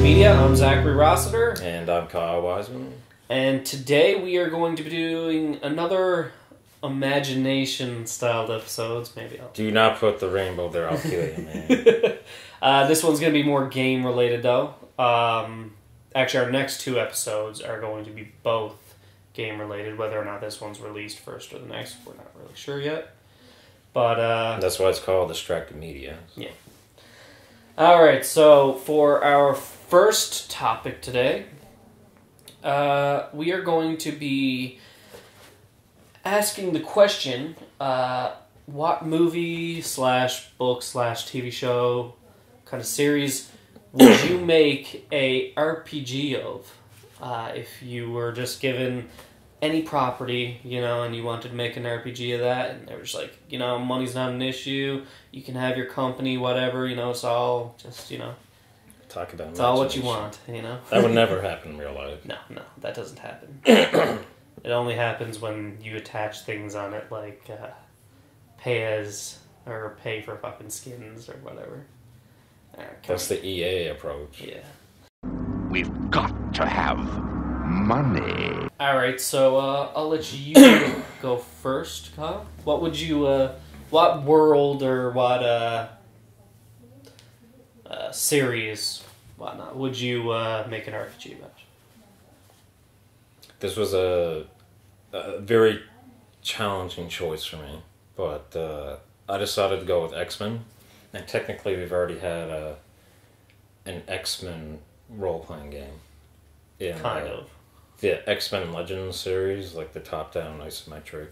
Media. I'm Zachary Rossiter. And I'm Kyle Wiseman. And today we are going to be doing another imagination-styled episodes. Maybe I'll... Do not put the rainbow there, I'll kill you, man. This one's going to be more game-related, though. Actually, our next two episodes are going to be both game-related. Whether or not this one's released first or the next, we're not really sure yet. But that's why it's called Distracted Media. Yeah. Alright, so for our first topic today, we are going to be asking the question, what movie / book / TV show kind of series would you make a RPG of if you were just given any property, and you wanted to make an RPG of that, and they were just like, money's not an issue, you can have your company, whatever, it's all just, Talk about it's all what you want, That would never happen in real life. No, that doesn't happen. It only happens when you attach things on it, like pay for fucking skins or whatever. That's the EA approach. Yeah. We've got to have money. Alright, so I'll let you go first, Kyle. What would you, what world or what series, whatnot, would you make an RPG about? This was a very challenging choice for me, but I decided to go with X-Men. And technically we've already had an X-Men role-playing game. Kind of. The X-Men Legends series, like the top-down isometric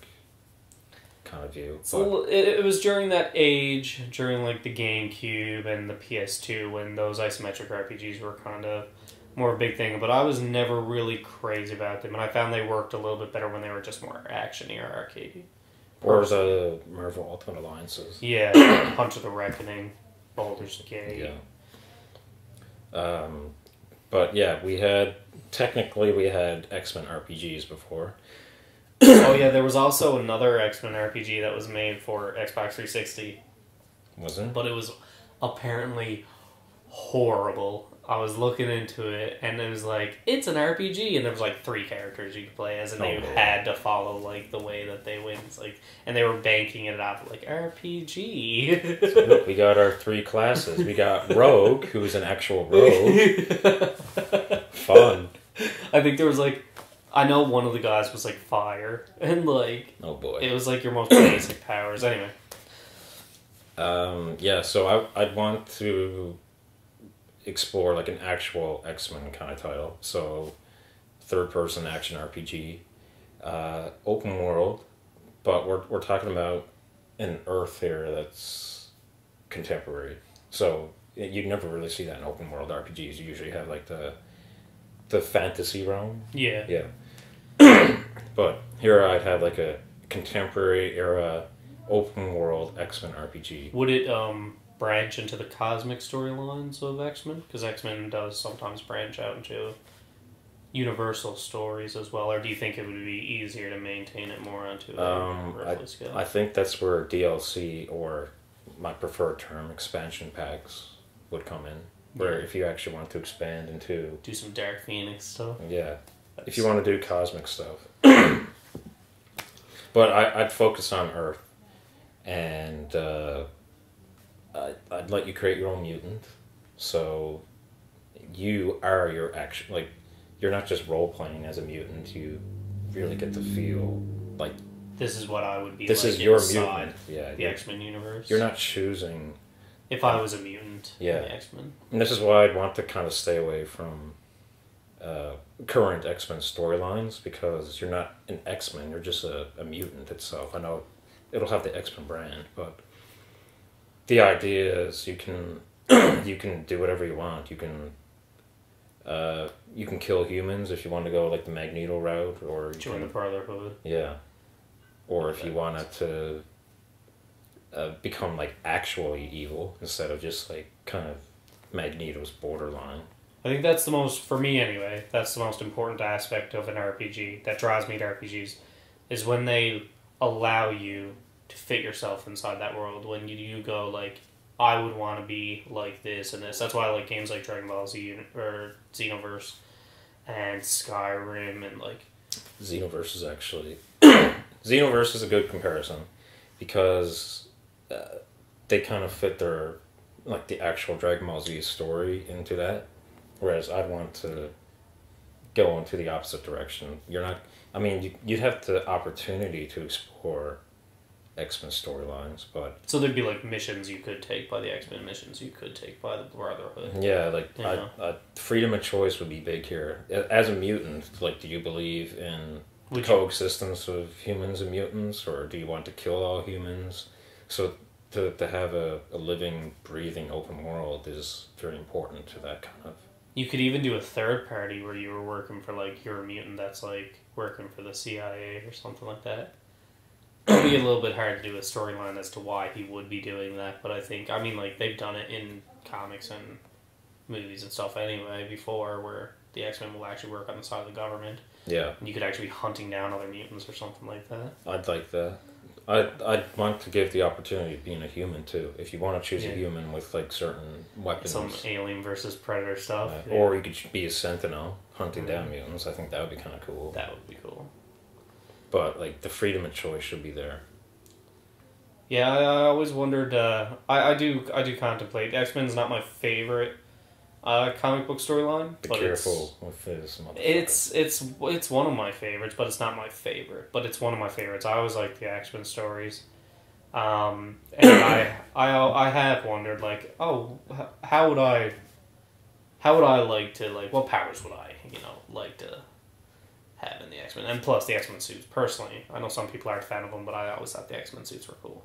kind of view. So it was during that age, during like the GameCube and the PS2, when those isometric RPGs were kind of more a big thing. But I was never really crazy about them, and I found they worked a little bit better when they were just more actiony or arcadey. Or the Marvel Ultimate Alliances. Yeah, Punch of the Reckoning, Baldur's Gate. Yeah. But yeah, we had X-Men RPGs before. Oh yeah, there was also another X-Men RPG that was made for Xbox 360. Was it? But it was apparently horrible. I was looking into it, and it was like, it's an RPG, and there was like 3 characters you could play as, and they had to follow like the way that they went. It's like, and they were banking it off like RPG. So look, we got our 3 classes. We got Rogue, who's an actual rogue. Fun. I think there was like, I know one of the guys was like fire, and like, oh boy, it was like your most basic powers. Anyway. Yeah, so I'd want to explore like an actual X-Men kind of title. So, third-person action RPG, open world, but we're talking about an Earth here that's contemporary. So you'd never really see that in open world RPGs. You usually have like the fantasy realm. Yeah. Yeah. But here I'd have like a contemporary era open world X-Men RPG. Would it branch into the cosmic storylines of X-Men? Because X-Men does sometimes branch out into universal stories as well. Or do you think it would be easier to maintain it more onto a earthly scale? I think that's where DLC, or my preferred term, expansion packs, would come in. Where if you actually want to expand into... Do some Dark Phoenix stuff. Yeah. If you want to do cosmic stuff. But I'd focus on Earth. And I'd let you create your own mutant. So you are your action... Like, you're not just role-playing as a mutant. You really get to feel like... This is what I would be this like is your inside mutant. Yeah, the X-Men universe. You're not choosing... If I was a mutant in the X-Men. And this is why I'd want to kind of stay away from current X-Men storylines, because you're not an X-Men, you're just a mutant itself. I know it'll have the X-Men brand, but the idea is you can you can do whatever you want. You can kill humans if you want to go like the Magneto route, or join the Brotherhood. Yeah. Or if you wanted to become like actually evil instead of just like kind of Magneto's borderline. I think that's the most, for me anyway, that's the most important aspect of an RPG that draws me to RPGs, is when they allow you to fit yourself inside that world. When you go like, I would want to be like this and this. That's why I like games like Dragon Ball Z or Xenoverse and Skyrim and like... Xenoverse is actually... Xenoverse is a good comparison because they kind of fit their... like the actual Dragon Ball Z story into that. Whereas I'd want to go into the opposite direction. You're not... I mean, you'd have the opportunity to explore X-Men storylines, but... So there'd be, like, missions you could take by the X-Men, missions you could take by the Brotherhood. Yeah, like, freedom of choice would be big here. As a mutant, like, do you believe in the coexistence of humans and mutants, or do you want to kill all humans? So to have a living, breathing, open world is very important to that kind of... You could even do a third party where you were working for, like, you're a mutant that's, like, working for the CIA or something like that. It would be a little bit hard to do a storyline as to why he would be doing that, but I think, I mean, like, they've done it in comics and movies and stuff anyway before, where the X-Men will actually work on the side of the government. Yeah. And you could actually be hunting down other mutants or something like that. I'd like that. I'd want to give the opportunity of being a human, too. If you want to choose a human with, like, certain weapons. Some Alien versus Predator stuff. Or you could be a Sentinel hunting down mutants. I think that would be kind of cool. That would be cool. But, like, the freedom of choice should be there. Yeah, I always wondered, I do contemplate. X-Men's not my favorite comic book storyline. Be careful with this motherfucker. It's one of my favorites, but it's not my favorite. But it's one of my favorites. I always like the X-Men stories. And I have wondered, like, oh, how would I like to, like, what powers would I, like to have in the X-Men? And plus the X-Men suits, personally. I know some people aren't a fan of them, but I always thought the X-Men suits were cool.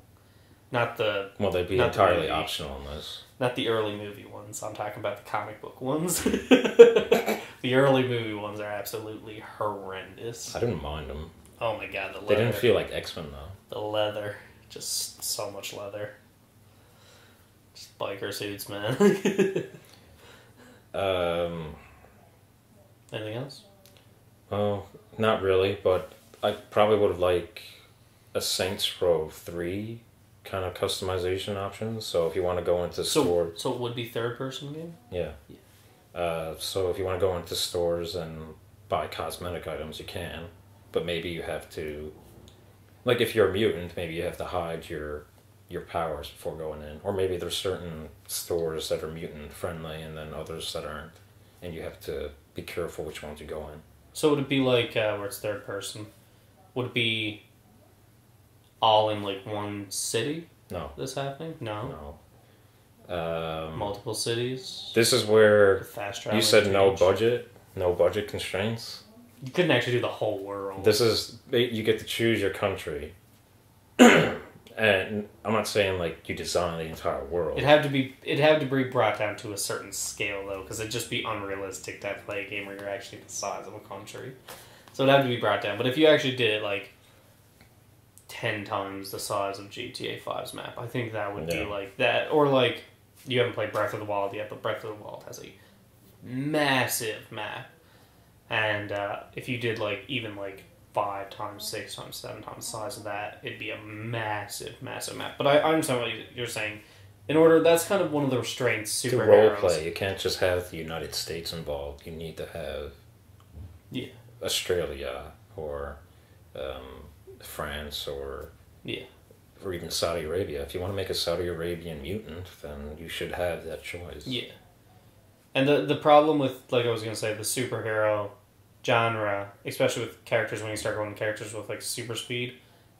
Not the... Well, they'd be entirely optional in this. Not the early movie ones. I'm talking about the comic book ones. The early movie ones are absolutely horrendous. I didn't mind them. Oh my god, the leather. They didn't feel like X-Men, though. The leather. Just so much leather. Just biker suits, man. Anything else? Well, not really, but I probably would have liked a Saints Row 3 kind of customization option. So if you want to go into stores... So it would be third-person game? Yeah. So if you want to go into stores and buy cosmetic items, you can. But maybe you have to... Like, if you're a mutant, maybe you have to hide your powers before going in. Or maybe there's certain stores that are mutant-friendly and then others that aren't. And you have to be careful which ones you go in. So would it be like, where it's third person, would it be all in, like, one city? No. This happening? No. Multiple cities? This is where fast you said no budget constraints. You couldn't actually do the whole world. This is, you get to choose your country. And I'm not saying, like, you design the entire world. It'd have to be brought down to a certain scale, though, because it'd just be unrealistic to play a game where you're actually the size of a country. So it'd have to be brought down. But if you actually did it, like, 10 times the size of GTA 5's map, I think that would be, like, that. Or, like, you haven't played Breath of the Wild yet, but Breath of the Wild has a massive map. And if you did, like, even, like, 5 times, 6 times, 7 times the size of that, it'd be a massive, massive map. But I understand what you're saying. That's kind of one of the restraints superheroes. To role play, you can't just have the United States involved. You need to have Australia or France or even Saudi Arabia. If you want to make a Saudi Arabian mutant, then you should have that choice. Yeah. And the problem with, like I was going to say, the superhero genre, especially with characters, when you start going to characters with, like, super speed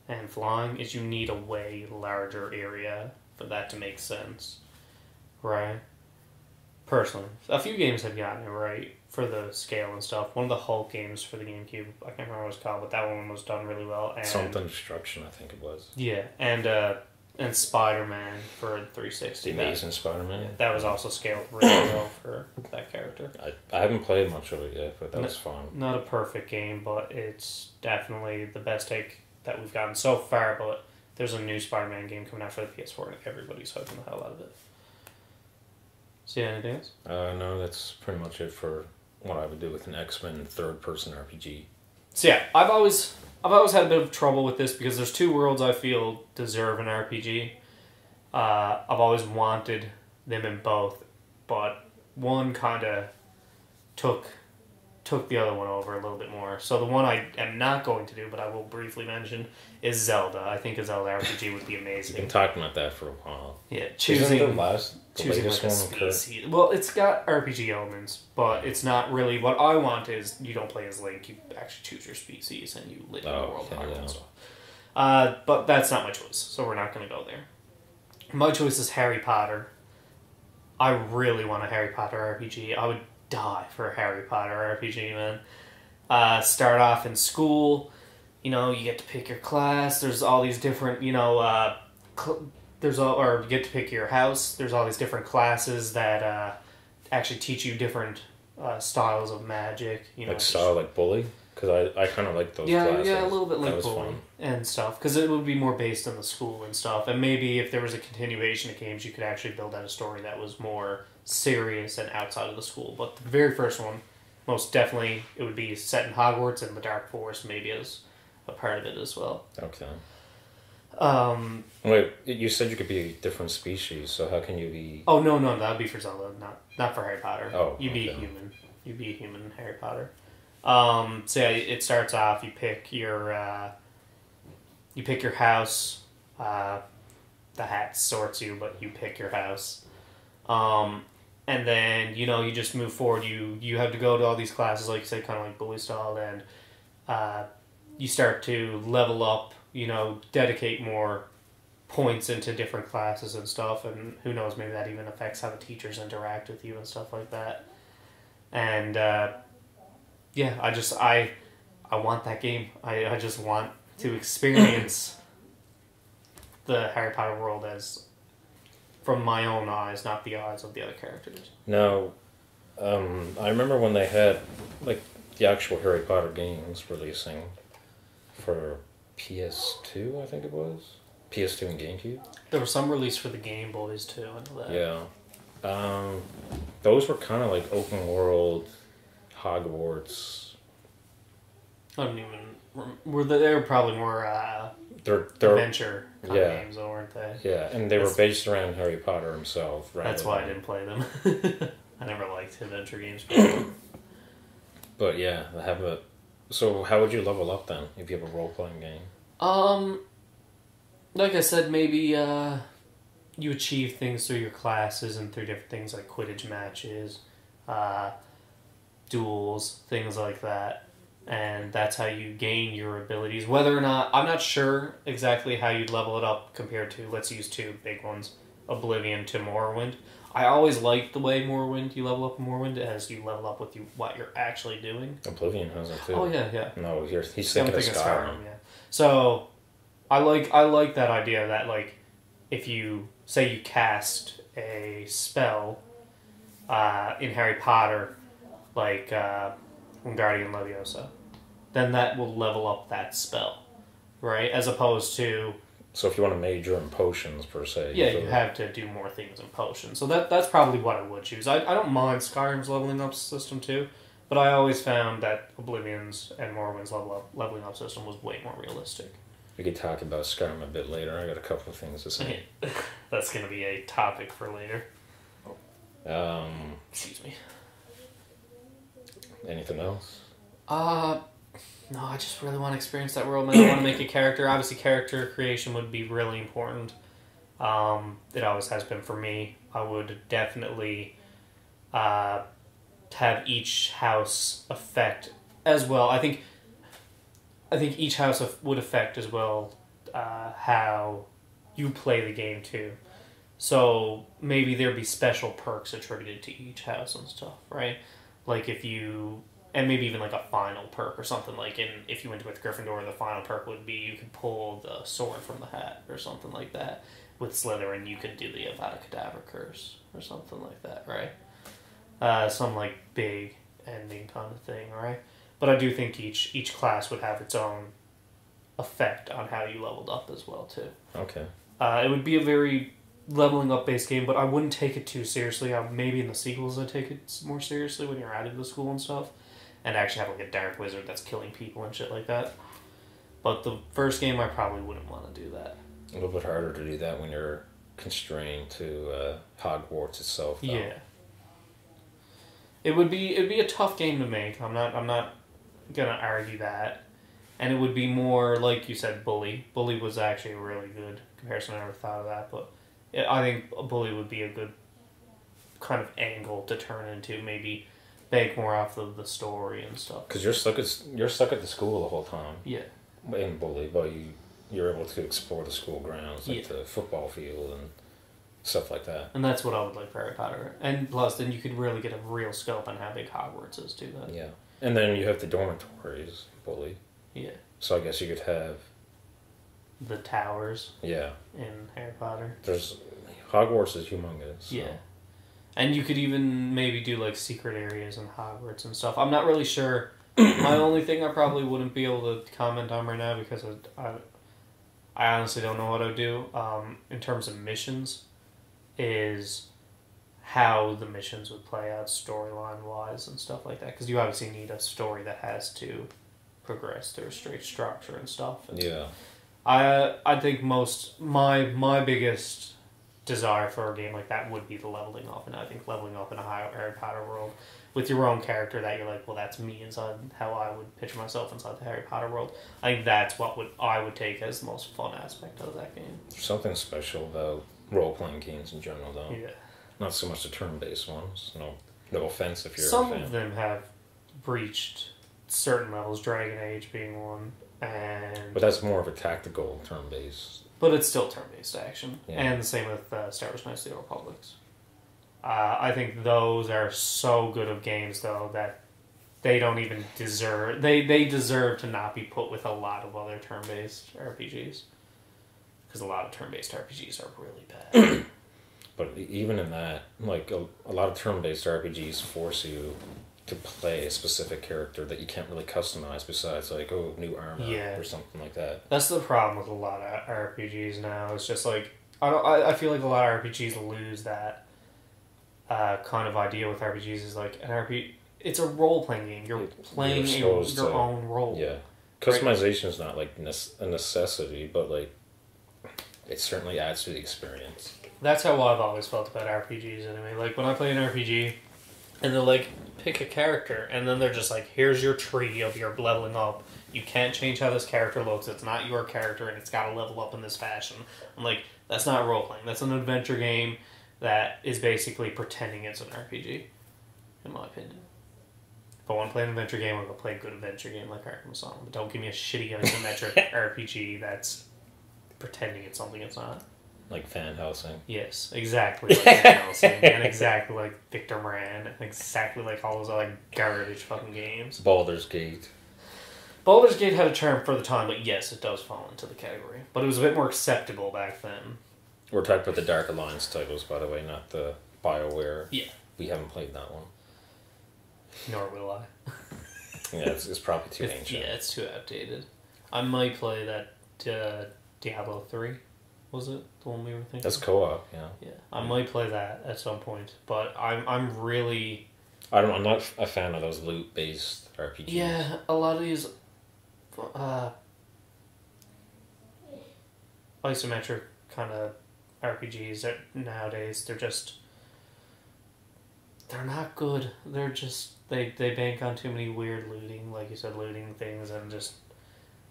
and flying, is you need a way larger area for that to make sense. Right? Personally. A few games have gotten it right for the scale and stuff. One of the Hulk games for the GameCube, I can't remember what it's called, but that one was done really well. And Something Destruction, I think it was. Yeah, and Spider-Man for 360. The Amazing Spider-Man? Yeah, that was also scaled really well for that character. I haven't played much of it yet, but that was fun. Not a perfect game, but it's definitely the best take that we've gotten so far, but there's a new Spider-Man game coming out for the PS4, and everybody's hyping the hell out of it. See anything else? No, that's pretty much it for what I would do with an X-Men third-person RPG. So yeah, I've always had a bit of trouble with this because there's two worlds I feel deserve an RPG, I've always wanted them in both, but one kind of took the other one over a little bit more. So the one I am not going to do, but I will briefly mention, is Zelda. I think a Zelda RPG would be amazing. You've been talking about that for a while. Yeah, choosing the choosing latest like a one. species. Well, it's got RPG elements, but it's not really what I want. Is you don't play as Link, you actually choose your species and you live in the world and stuff. But that's not my choice, so we're not going to go there. My choice is Harry Potter. I really want a Harry Potter RPG. I would die for a Harry Potter RPG, man. Start off in school, you get to pick your class. There's all these different, or you get to pick your house. There's all these different classes that actually teach you different styles of magic. Like bully? Because I kind of like those classes. Yeah, a little bit like bully fun. And stuff. Because it would be more based on the school and stuff. And maybe if there was a continuation of games, you could actually build out a story that was more serious and outside of the school. But the very first one, most definitely, it would be set in Hogwarts and the Dark Forest maybe as a part of it as well. Okay. Wait, you said you could be a different species, so how can you be... Oh, no, that would be for Zelda, not for Harry Potter. Oh, You'd be a human. You'd be a human in Harry Potter. So yeah, it starts off, you pick your house, the hat sorts you, but you pick your house. And then, you just move forward. You have to go to all these classes, like you said, kind of like bully style, and you start to level up, dedicate more points into different classes and stuff, and who knows, maybe that even affects how the teachers interact with you and stuff like that. And, yeah, I want that game. I just want to experience the Harry Potter world as from my own eyes, not the eyes of the other characters. Now, I remember when they had like the actual Harry Potter games releasing for PS2, I think it was. PS2 and GameCube. There was some release for the Game Boys too, I know that. Yeah. Those were kind of like open world Hogwarts. I don't even... They were probably more they're adventure kind of games, though, weren't they? Yeah, and they were based around Harry Potter himself. That's why I didn't play them. I never liked adventure games. But yeah, so how would you level up then if you have a role-playing game? Like I said, maybe you achieve things through your classes and through different things like Quidditch matches, duels, things like that. And that's how you gain your abilities. Whether or not... I'm not sure exactly how you'd level it up compared to... Let's use two big ones. Oblivion to Morrowind. I always liked the way Morrowind, you level up in Morrowind as you level up with what you're actually doing. Oblivion has it too. Oh, yeah. No, he's thinking of Skyrim. Yeah. So, I like that idea that, like, if you... Say you cast a spell in Harry Potter, like Wingardium Leviosa, then that will level up that spell, right? As opposed to... So if you want to major in potions, per se... Yeah, you have to do more things in potions. So that's probably what I would choose. I don't mind Skyrim's leveling up system too, but I always found that Oblivion's and Morrowind's leveling up system was way more realistic. We could talk about Skyrim a bit later. I got a couple of things to say. That's going to be a topic for later. Excuse me. Anything else? No, I just really want to experience that world, man. I want to make a character. Obviously, character creation would be really important. It always has been for me. I would definitely have each house affect as well. I think each house would affect as well how you play the game too. So maybe there'd be special perks attributed to each house and stuff, right? Like if you... And maybe even like a final perk or something. Like if you went with Gryffindor, the final perk would be you could pull the sword from the hat or something like that. With Slytherin, you could do the Avada Kedavra curse or something like that, right? Some like big ending kind of thing, right? But I do think each class would have its own effect on how you leveled up as well too. Okay. It would be a very leveling up based game, but I wouldn't take it too seriously. Maybe in the sequels I take it more seriously when you're out of the school and stuff. And actually have like a dark wizard that's killing people and shit like that. But the first game, I probably wouldn't want to do that. A little bit harder to do that when you're constrained to Hogwarts itself, though. Yeah. It'd be a tough game to make. I'm not gonna argue that. And it would be more, like you said, Bully. Bully was actually a really good comparison. I never thought of that, but I think Bully would be a good kind of angle to turn into. Maybe bank more off of the story and stuff. Because you're stuck at the school the whole time. Yeah. In Bully, but you're able to explore the school grounds, like the football field and stuff like that. And that's what I would like for Harry Potter. And plus, then you could really get a real scope on how big Hogwarts is, too. Then. Yeah. And then you have the dormitories, Bully. Yeah. So I guess you could have... The towers. Yeah. In Harry Potter. Hogwarts is humongous. So. Yeah. And you could even maybe do, like, secret areas in Hogwarts and stuff. I'm not really sure. My only thing I probably wouldn't be able to comment on right now because I honestly don't know what I would do in terms of missions is how the missions would play out storyline-wise and stuff like that. Because you obviously need a story that has to progress through a straight structure and stuff. And yeah. I think my biggest desire for a game like that would be the leveling up, and I think leveling up in a Harry Potter world with your own character that you're like, well, that's me inside how I would picture myself inside the Harry Potter world. I think that's what I would take as the most fun aspect of that game. There's something special about role-playing games in general, though. Yeah. Not so much the turn-based ones. No offense if you're Some a fan. of them have breached certain levels, Dragon Age being one, and But that's more of a tactical turn-based. but it's still turn-based action, Yeah. and the same with Star Wars Knights of the Old Republics. I think those are so good of games, though, that they don't even deserve... They deserve to not be put with a lot of other turn-based RPGs. Because a lot of turn-based RPGs are really bad. But even in that, like, a lot of turn-based RPGs force you to play a specific character that you can't really customize besides, like, new armor or something like that. That's the problem with a lot of RPGs now. It's just like... I feel like a lot of RPGs lose that kind of idea with RPGs is like an RPG. It's a role playing game. You're playing your own role. Yeah, customization is not like a necessity, but like it certainly adds to the experience. That's how I've always felt about RPGs. Anyway, like when I play an RPG, and they're like, pick a character, and then they're just like, here's your tree of your leveling up. You can't change how this character looks. It's not your character, and it's got to level up in this fashion. I'm like, that's not role playing. That's an adventure game that is basically pretending it's an RPG, in my opinion. If I want to play an adventure game, I'm going to play a good adventure game like Arkham Asylum. But don't give me a shitty isometric RPG that's pretending it's something it's not. Like Van Helsing. Yes, exactly like Van Helsing, and exactly like Victor Moran, and exactly like all those other garbage fucking games. Baldur's Gate. Baldur's Gate had a charm for the time, but yes, it does fall into the category. But it was a bit more acceptable back then. We're talking about the Dark Alliance titles, by the way, not the BioWare. Yeah. We haven't played that one. Nor will I. Yeah, it's probably too ancient. Yeah, it's too outdated. I might play that Diablo 3. Was it the one we were thinking? That's co-op, yeah. Yeah, I might play that at some point, but I'm really... I'm not a fan of those loot-based RPGs. Yeah, a lot of these isometric kind of RPGs that nowadays they're not good. They're just they bank on too many weird looting, like you said, looting things, and just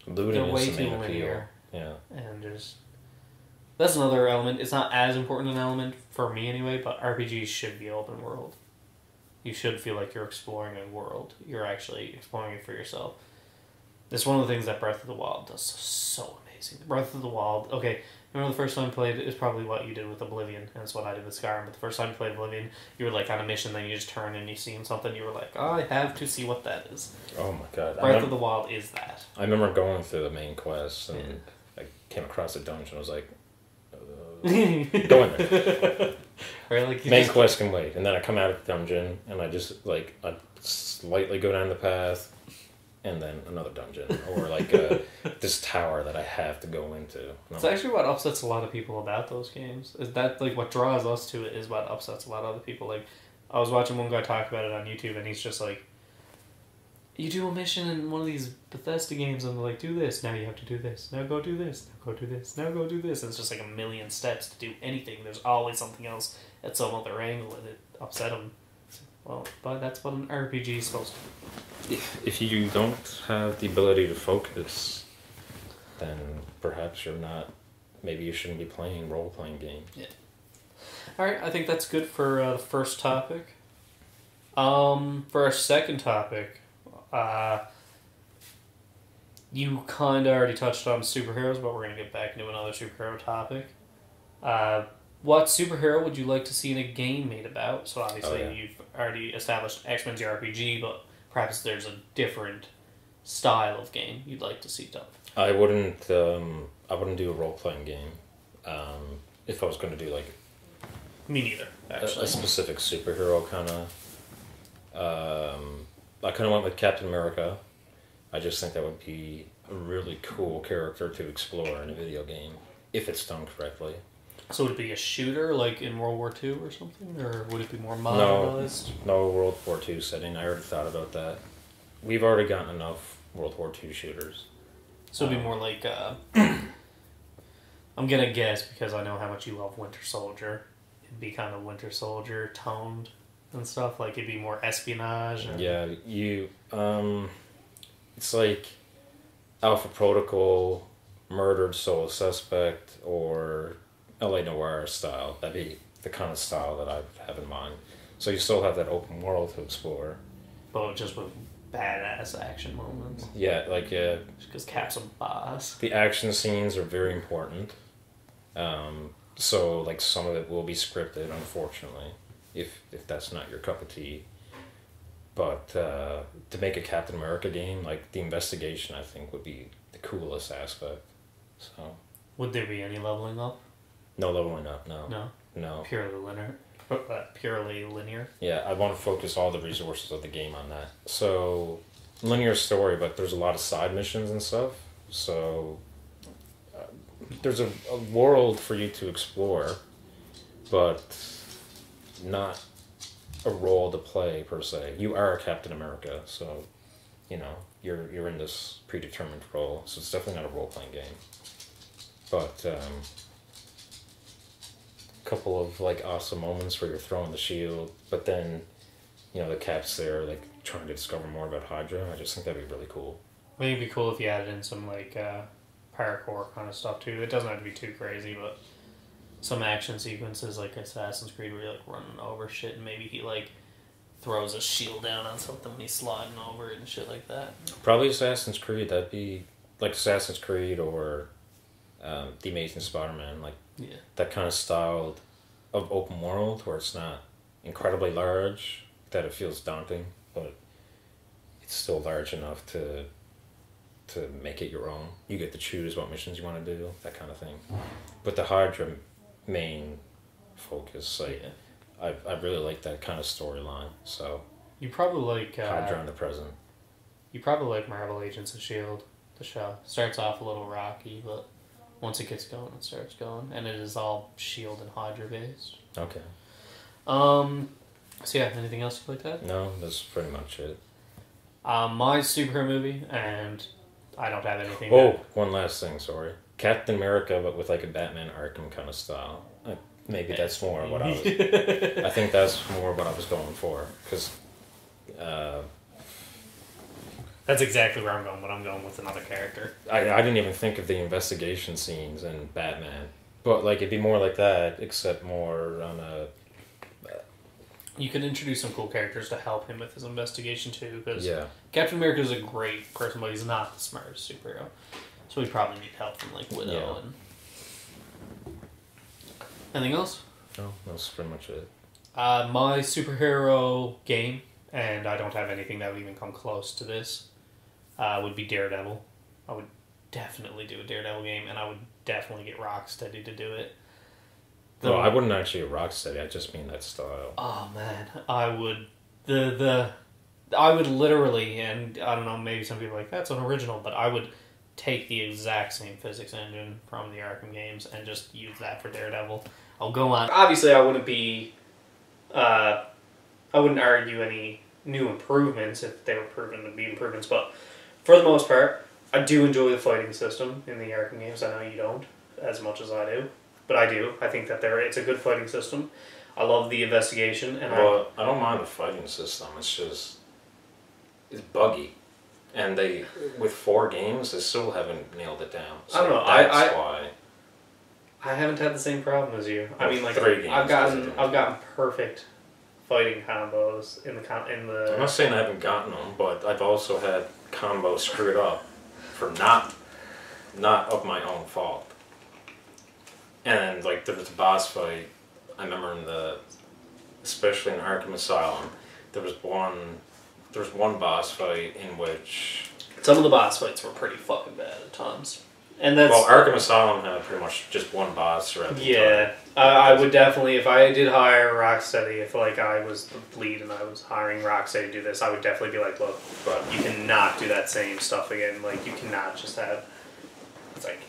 looting they're way is the too main linear. appeal. Yeah, and just that's another element. It's not as important an element for me anyway, but RPGs should be open world. You should feel like you're exploring a world. You're actually exploring it for yourself. It's one of the things that Breath of the Wild does so amazing. Breath of the Wild, okay, remember the first time you played it is probably what you did with Oblivion, and that's what I did with Skyrim, but the first time you played Oblivion, you were like on a mission, then you just turn and you see something, you were like, oh, I have to see what that is. Oh my god. Breath of the Wild is that. I remember going through the main quest, and I came across a dungeon, I was like, go in there. Or like Main quest can wait, and then I come out of the dungeon, and I just, like, I slightly go down the path, and then another dungeon, or like this tower that I have to go into. It's actually what upsets a lot of people about those games. Is that like what draws us to it is what upsets a lot of other people. Like I was watching one guy talk about it on YouTube, and he's just like, you do a mission in one of these Bethesda games and they're like, do this, now you have to do this, now go do this, now go do this, now go do this. And it's just like a million steps to do anything. There's always something else at some other angle and it upset them. Well, but that's what an RPG is supposed to be. If you don't have the ability to focus, then perhaps you're not... Maybe you shouldn't be playing role-playing games. Yeah. Alright, I think that's good for the first topic. For our second topic, you kind of already touched on superheroes, but we're going to get back into another superhero topic. What superhero would you like to see in a game made about? So obviously you've already established X-Men's your RPG, but perhaps there's a different style of game you'd like to see done. I wouldn't do a role-playing game if I was going to do like... Me neither, actually. A specific superhero kind of... I kind of went with Captain America. I just think that would be a really cool character to explore in a video game, if it's done correctly. So would it be a shooter, like in World War II or something? Or would it be more modernized? No World War II setting. I already thought about that. We've already gotten enough World War II shooters. So it'd be more like... I'm going to guess, because I know how much you love Winter Soldier. It'd be kind of Winter Soldier toned and stuff. Like, it'd be more espionage. And... Yeah, it's like Alpha Protocol, Murdered Solo Suspect, or LA Noire style. That'd be the kind of style that I have in mind. So you still have that open world to explore. But just with badass action moments. Yeah, like... Just because Cap's a boss. The action scenes are very important. So, like, some of it will be scripted, unfortunately, if that's not your cup of tea. But to make a Captain America game, like, the investigation, I think, would be the coolest aspect. So. Would there be any leveling up? No leveling up, no. No? No. Purely linear? Purely linear? Yeah, I want to focus all the resources of the game on that. So, linear story, but there's a lot of side missions and stuff. So, there's a world for you to explore, but not a role to play, per se. You are Captain America, so, you know, you're in this predetermined role. So it's definitely not a role-playing game. But, couple of like awesome moments where you're throwing the shield, but then, you know, the Cap's there like trying to discover more about Hydra. I just think that'd be really cool. I think it'd be cool if you added in some like parkour kind of stuff too. It doesn't have to be too crazy, but some action sequences like Assassin's Creed where you're like running over shit and maybe he like throws a shield down on something when he's sliding over it and shit like that. Probably Assassin's Creed. That'd be like Assassin's Creed or The Amazing Spider-Man, like that kind of style of open world where it's not incredibly large that it feels daunting, but it's still large enough to make it your own. You get to choose what missions you want to do, that kind of thing. But the Hydra main focus, like I really like that kind of storyline. So you probably like Hydra in the present. You probably like Marvel Agents of S.H.I.E.L.D. The show starts off a little rocky, but once it gets going, it starts going, and it is all S.H.I.E.L.D. and Hydra based. Okay. So yeah, anything else you like that? No, that's pretty much it. My superhero movie, and I don't have anything. One last thing, sorry. Captain America, but with like a Batman Arkham kind of style. Maybe that's more what I was... I think that's more what I was going for, because... That's exactly where I'm going, but I'm going with another character. I didn't even think of the investigation scenes in Batman. But, like, it'd be more like that, except more on a... You could introduce some cool characters to help him with his investigation, too, because Captain America is a great person, but he's not the smartest superhero. So we probably need help from, like, Widow and... Anything else? No, that's pretty much it. My superhero game, and I don't have anything that would even come close to this, would be Daredevil. I would definitely do a Daredevil game, and I would definitely get Rocksteady to do it. Well, I wouldn't actually Rocksteady. I just mean that style. Oh man, I would I would literally, and I don't know, maybe some people are like that's unoriginal, but I would take the exact same physics engine from the Arkham games and just use that for Daredevil. I'll go on. Obviously, I wouldn't be. I wouldn't argue any new improvements if they were proven to be improvements. But for the most part, I do enjoy the fighting system in the Arkham games. I know you don't as much as I do, but I do. I think that it's a good fighting system. I love the investigation, and well, I don't mind the fighting system. It's buggy, and with 4 games, they still haven't nailed it down. So I don't know. That's why. I haven't had the same problem as you. Well, I mean, like 3 games. I've gotten perfect fighting combos in the. I'm not saying I haven't gotten them, but I've also had combos screwed up for not of my own fault. And like there was a boss fight. I remember especially in Arkham Asylum, there was one boss fight in which some of the boss fights were pretty fucking bad at times. And that's Arkham Asylum had pretty much just one boss throughout the yeah. I would definitely, if I did hire Rocksteady, if like I was the lead and I was hiring Rocksteady to do this, I would definitely be like, look, you cannot do that same stuff again. Like you cannot just have. It's like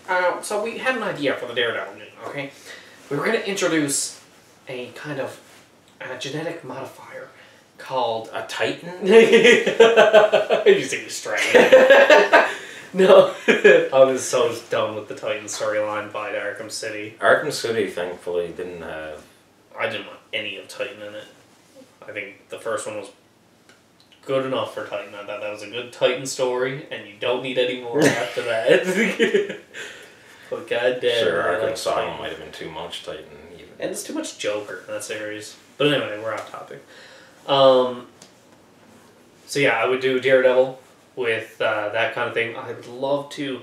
so we had an idea for the Daredevil game. Okay, we were going to introduce a kind of genetic modifier called a Titan. You think it's strange. No, I was so done with the Titan storyline by Arkham City. Arkham City, thankfully, didn't have. I didn't want any of Titan in it. I think the first one was good enough for Titan. I thought that was a good Titan story, and you don't need any more after that. But goddamn, Sure, Arkham Asylum might have been too much Titan. Even. And it's too much Joker in that series. But anyway, we're off topic. So yeah, I would do Daredevil with that kind of thing. I would love to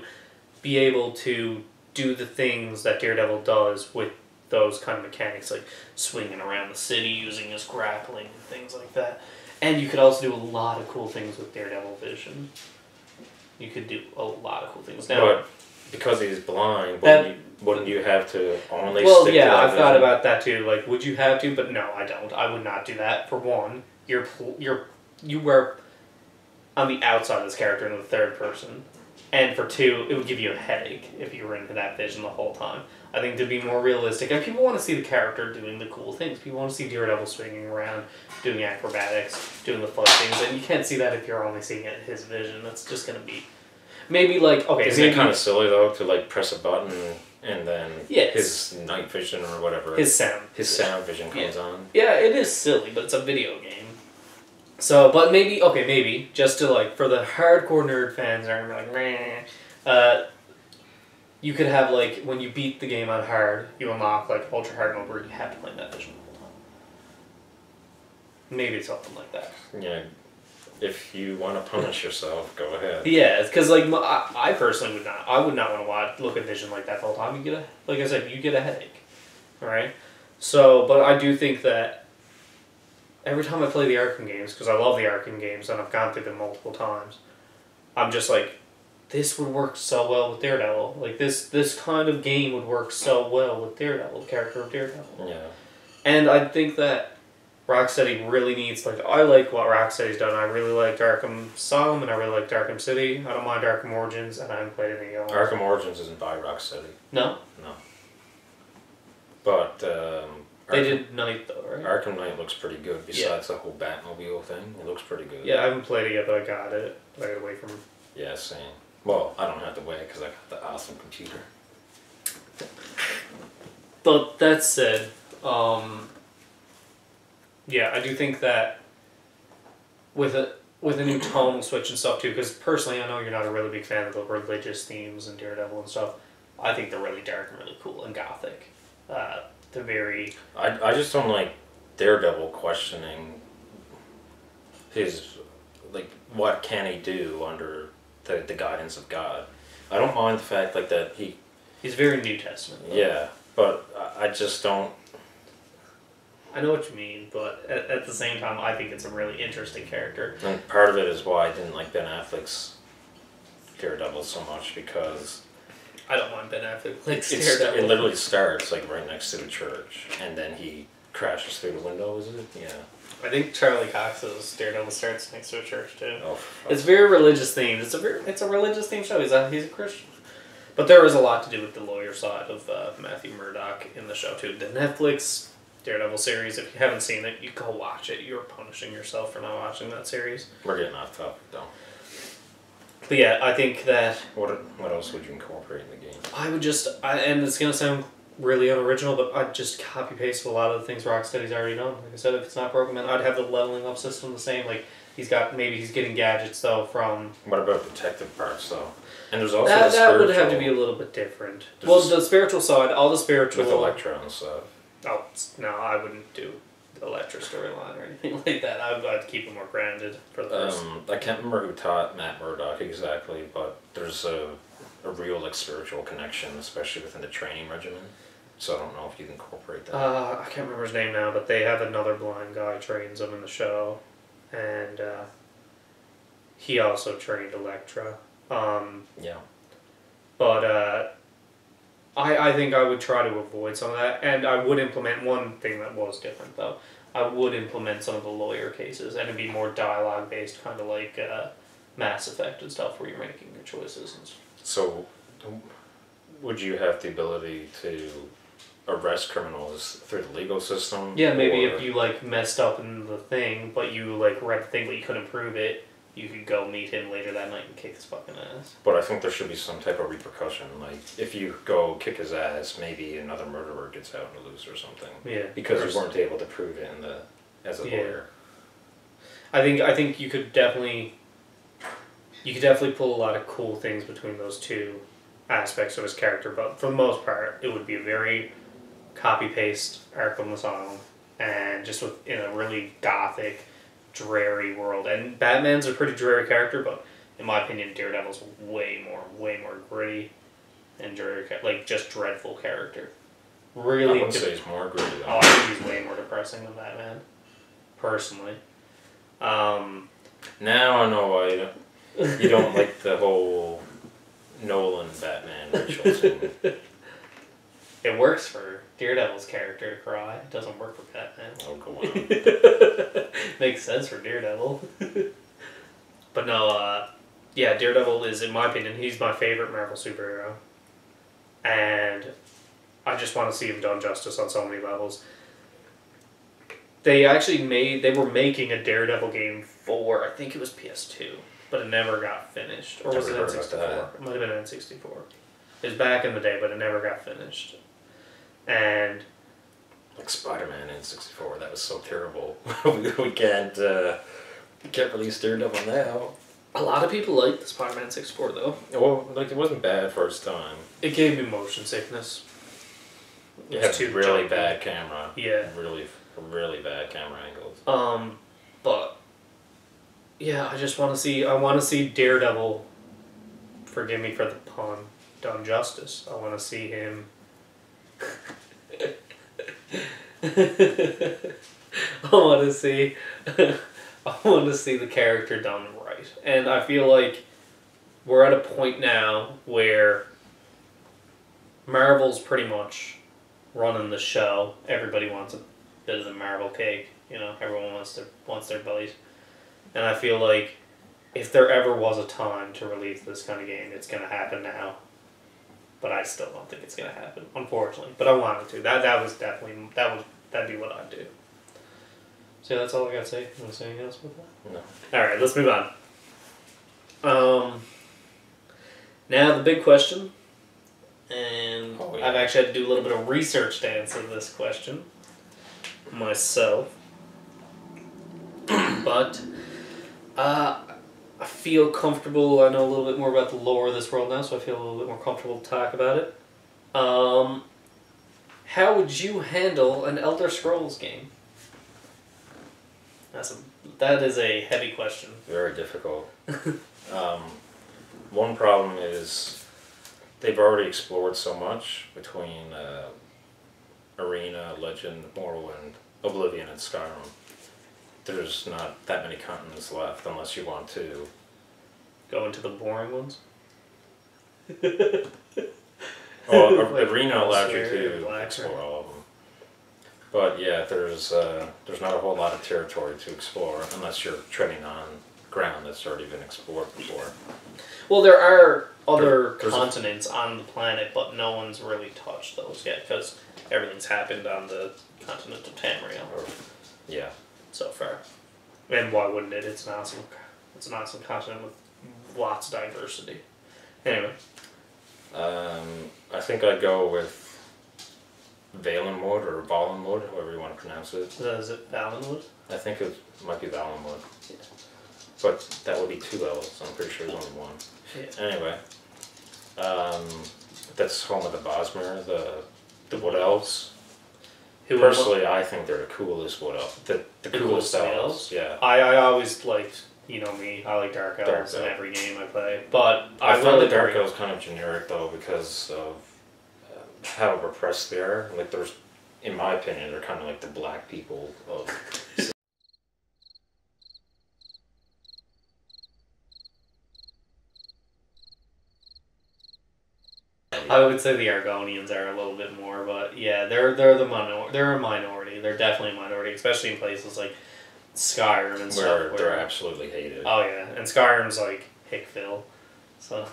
be able to do the things that Daredevil does with those kind of mechanics, like swinging around the city using his grappling and things like that. And you could also do a lot of cool things with Daredevil vision. You could do a lot of cool things. Now, but because he's blind, wouldn't you have to only well, stick yeah, to that I've vision? thought about that too. Like, would you have to? But no, I don't. I would not do that. For one, you were on the outside of this character in the third person. And for two, it would give you a headache if you were into that vision the whole time. I think to be more realistic, and people want to see the character doing the cool things. People want to see Daredevil swinging around, doing acrobatics, doing the fun things, and you can't see that if you're only seeing it in his vision. That's just going to be... Maybe like... okay. Isn't it kind of silly, though, to like press a button and then yes. his night vision or whatever... His sound vision comes on? Yeah, it is silly, but it's a video game. So, but maybe, just to like, for the hardcore nerd fans are like, meh, you could have like, when you beat the game on hard, you unlock like ultra hard mode where you have to play in that vision the whole time. Maybe something like that. Yeah, if you want to punish yourself, go ahead. Yeah, because like, I personally would not, I would not want to look at vision like that the whole time. Like I said, you get a headache, alright? So, but I do think that every time I play the Arkham games, because I love the Arkham games and I've gone through them multiple times, I'm just like, this would work so well with Daredevil. Like, this kind of game would work so well with Daredevil, the character of Daredevil. Yeah. And I think that Rocksteady really needs, like, I like what Rocksteady's done. I really liked Arkham Asylum and I really liked Arkham City. I don't mind Arkham Origins and I haven't played anything else. Arkham Origins isn't by Rocksteady. No? No. But, they did Knight, though, right? Arkham Knight looks pretty good, besides the whole Batmobile thing. It looks pretty good. Yeah, I haven't played it yet, but I got it. I got away from it. Yeah, same. Well, I don't have to wait, because I got the awesome computer. But that said, yeah, I do think that with a new tonal switch and stuff, too, because personally, I know you're not a really big fan of the religious themes in Daredevil and stuff. I think they're really dark and really cool and gothic. They're very... I just don't like Daredevil questioning his, like, what can he do under the guidance of God. I don't mind the fact, like, that he's very New Testament. Though. Yeah, but I just don't... I know what you mean, but at the same time, I think it's a really interesting character. And part of it is why I didn't like Ben Affleck's Daredevil so much, because... I don't want Ben Affleck. It literally starts like right next to the church, and then he crashes through the window. Is it? Yeah. I think Charlie Cox's Daredevil starts next to a church too. Oh, it's very religious themed. It's a religious themed show. He's a Christian, but there is a lot to do with the lawyer side of Matthew Murdock in the show too. The Netflix Daredevil series. If you haven't seen it, you go watch it. You're punishing yourself for not watching that series. We're getting off topic, though. But yeah, I think that... What else would you incorporate in the game? I would just... and it's going to sound really unoriginal, but I'd just copy-paste a lot of the things Rocksteady's already done. Like I said, if it's not broken, man, I'd have the leveling up system the same. Like, he's getting gadgets, though, from... What about detective parts, though? And there's also that would have to be a little bit different. Well, the spiritual side, all the spiritual... With Elektra and stuff. Oh, no, I wouldn't do the Elektra storyline or anything like that. I'd keep it more grounded for the first. I can't remember who taught Matt Murdock exactly, but there's a real like spiritual connection, especially within the training regimen. So I don't know if you can incorporate that. I can't remember his name now, but they have another blind guy trains him in the show, and he also trained Elektra. Yeah. But I think I would try to avoid some of that, and I would implement one thing that was different, though. I would implement some of the lawyer cases, and it'd be more dialogue-based, kind of like Mass Effect and stuff, where you're making your choices. So, would you have the ability to arrest criminals through the legal system? Yeah, maybe if you, like, messed up in the thing, but you, like, read the thing, but you couldn't prove it, you could go meet him later that night and kick his fucking ass. But I think there should be some type of repercussion. Like, if you go kick his ass, maybe another murderer gets out and loose or something. Yeah. Because you weren't able to prove it as a lawyer. I think you could definitely pull a lot of cool things between those two aspects of his character, but for the most part, it would be a very copy-paste Arkham Asylum, and just in a really gothic, dreary world. And Batman's a pretty dreary character, but in my opinion, Daredevil's way more gritty and dreary, like just dreadful character. Really, I wouldn't say he's more gritty. Oh, I think he's way more depressing than Batman, personally. Now I know why you don't like the whole Nolan Batman ritual scene. It works for Daredevil's character to cry. It doesn't work for Batman. Oh, go on. Makes sense for Daredevil. But no, yeah, Daredevil is, in my opinion, he's my favorite Marvel superhero. And I just want to see him done justice on so many levels. They were making a Daredevil game for, I think it was PS2, but it never got finished. Or was it N64? It might have been N64. It was back in the day, but it never got finished. And like Spider-Man N64, that was so terrible. we can't release Daredevil now. A lot of people like the Spider-Man 64 though. Well, like it wasn't bad first time. It gave me motion sickness. It had really bad camera. Yeah. Really bad camera angles. But yeah, I want to see Daredevil, forgive me for the pun, done justice. I want to see him I want to see the character done right. And I feel like we're at a point now where Marvel's pretty much running the show. Everybody wants a bit of the Marvel cake, you know, everyone wants their bite. And I feel like if there ever was a time to release this kind of game, it's going to happen now. But I still don't think it's going to happen, unfortunately. But I wanted to. That'd be what I'd do. So that's all I got to say. You want to say anything else with that? No. Alright, let's move on. Now the big question, and I've actually had to do a little bit of research to answer this question myself. But I feel comfortable. I know a little bit more about the lore of this world now, so I feel a little bit more comfortable to talk about it. How would you handle an Elder Scrolls game? That is a heavy question. Very difficult. One problem is they've already explored so much between Arena, Legend, Morrowind, Oblivion, and Skyrim. There's not that many continents left unless you want to go into the boring ones. Well, like Arena allows you to explore all of them. But yeah, there's not a whole lot of territory to explore unless you're treading on ground that's already been explored before. Well, there are other There's continents on the planet, but no one's really touched those yet because everything's happened on the continent of Tamriel Yeah. so far. And why wouldn't it? It's an awesome continent with lots of diversity. Anyway. I think I'd go with Valenwood or Valenwood, however you want to pronounce it. Is it Valenwood? I think it might be Valenwood. Yeah. But that would be 2 L's, I'm pretty sure there's only 1. Yeah. Anyway. That's home of the Bosmer, the Wood Elves. Personally, I think they're the coolest Wood Elves. The coolest elves. Yeah. I always liked, you know me, I like Dark Elves in every game I play. But I find the Dark Elves kind of generic, though, because of how repressed they are. Like, there's, in my opinion, they're kind of like the black people of... I would say the Argonians are a little bit more, but yeah, they're a minority. They're definitely a minority, especially in places like Skyrim and stuff. Where they're absolutely hated. Oh yeah, and Skyrim's like Hickville, so.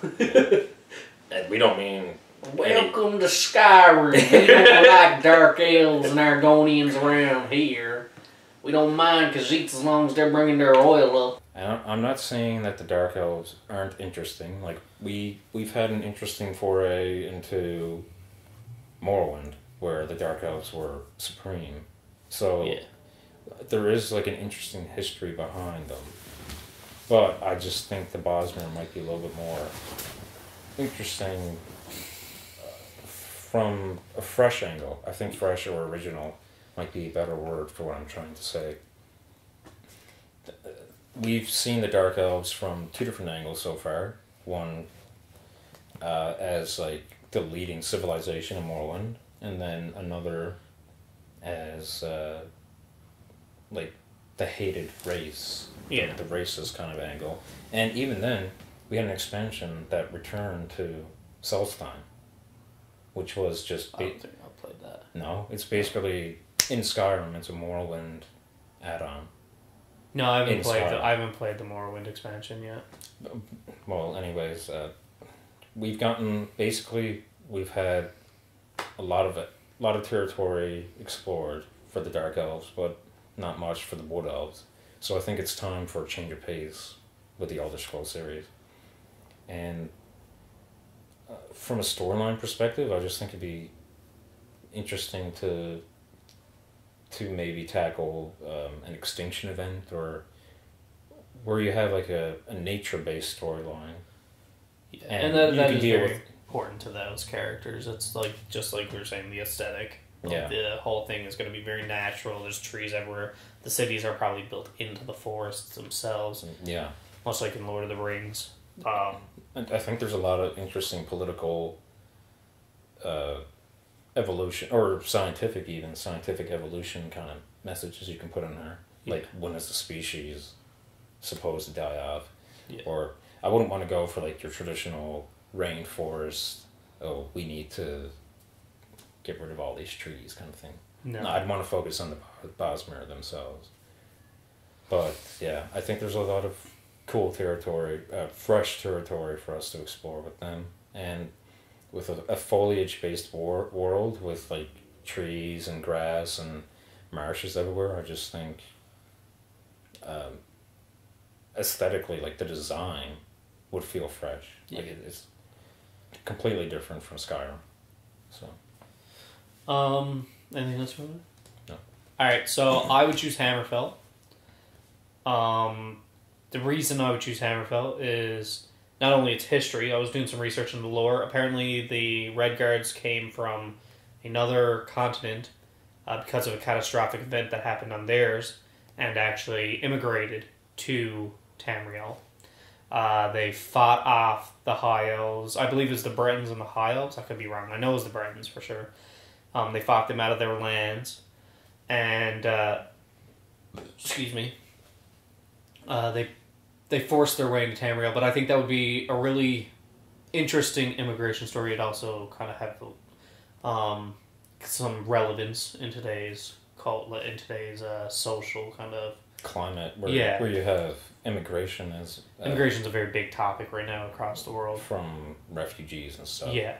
And we don't mean... Welcome to Skyrim. We don't like dark elves and Argonians around here. We don't mind Khajiits as long as they're bringing their oil up. And I'm not saying that the Dark Elves aren't interesting. Like, we've had an interesting foray into Morrowind, where the Dark Elves were supreme. So, yeah. There is, like, an interesting history behind them. But I just think the Bosmer might be a little bit more interesting from a fresh angle. I think fresh or original might be a better word for what I'm trying to say. We've seen the Dark Elves from 2 different angles so far. One as like the leading civilization in Morrowind, and then another as like the hated race. Yeah. The racist kind of angle. And even then, we had an expansion that returned to Solstheim, which was just... I don't think I played that. No, it's basically in Skyrim. It's a Morrowind add-on. No, I haven't played the Morrowind expansion yet. Well, anyways, we've had a lot of territory explored for the Dark Elves, but not much for the Wood Elves. So I think it's time for a change of pace with the Elder Scrolls series. And from a storyline perspective, I just think it'd be interesting to maybe tackle an extinction event, or where you have like a nature-based storyline. Yeah, and that is very important to those characters. It's like, just like we were saying, the aesthetic. Yeah. The whole thing is going to be very natural. There's trees everywhere. The cities are probably built into the forests themselves. Yeah. Much like in Lord of the Rings. And I think there's a lot of interesting political evolution, or scientific evolution kind of messages you can put in there. Yeah. Like, when is the species supposed to die off? Yeah. Or I wouldn't want to go for like your traditional rainforest, oh, we need to get rid of all these trees kind of thing. No, I'd want to focus on the Bosmer themselves. But yeah, I think there's a lot of cool territory, fresh territory for us to explore with them. And with a foliage-based world with like trees and grass and marshes everywhere, I just think aesthetically, like, the design would feel fresh. Yeah. Like, it's completely different from Skyrim. So. Anything else for that? No. Alright, so I would choose Hammerfell. The reason I would choose Hammerfell is not only its history. I was doing some research into the lore. Apparently the Red Guards came from another continent because of a catastrophic event that happened on theirs, and actually immigrated to Tamriel. They fought off the High Elves. I believe it was the Bretons and the High Elves. I could be wrong. I know it was the Bretons for sure. They fought them out of their lands, and excuse me. They forced their way into Tamriel, but I think that would be a really interesting immigration story. It'd also kind of have some relevance in today's social kind of climate where Yeah. where you have immigration as Immigration's a very big topic right now across the world. from refugees and stuff. Yeah.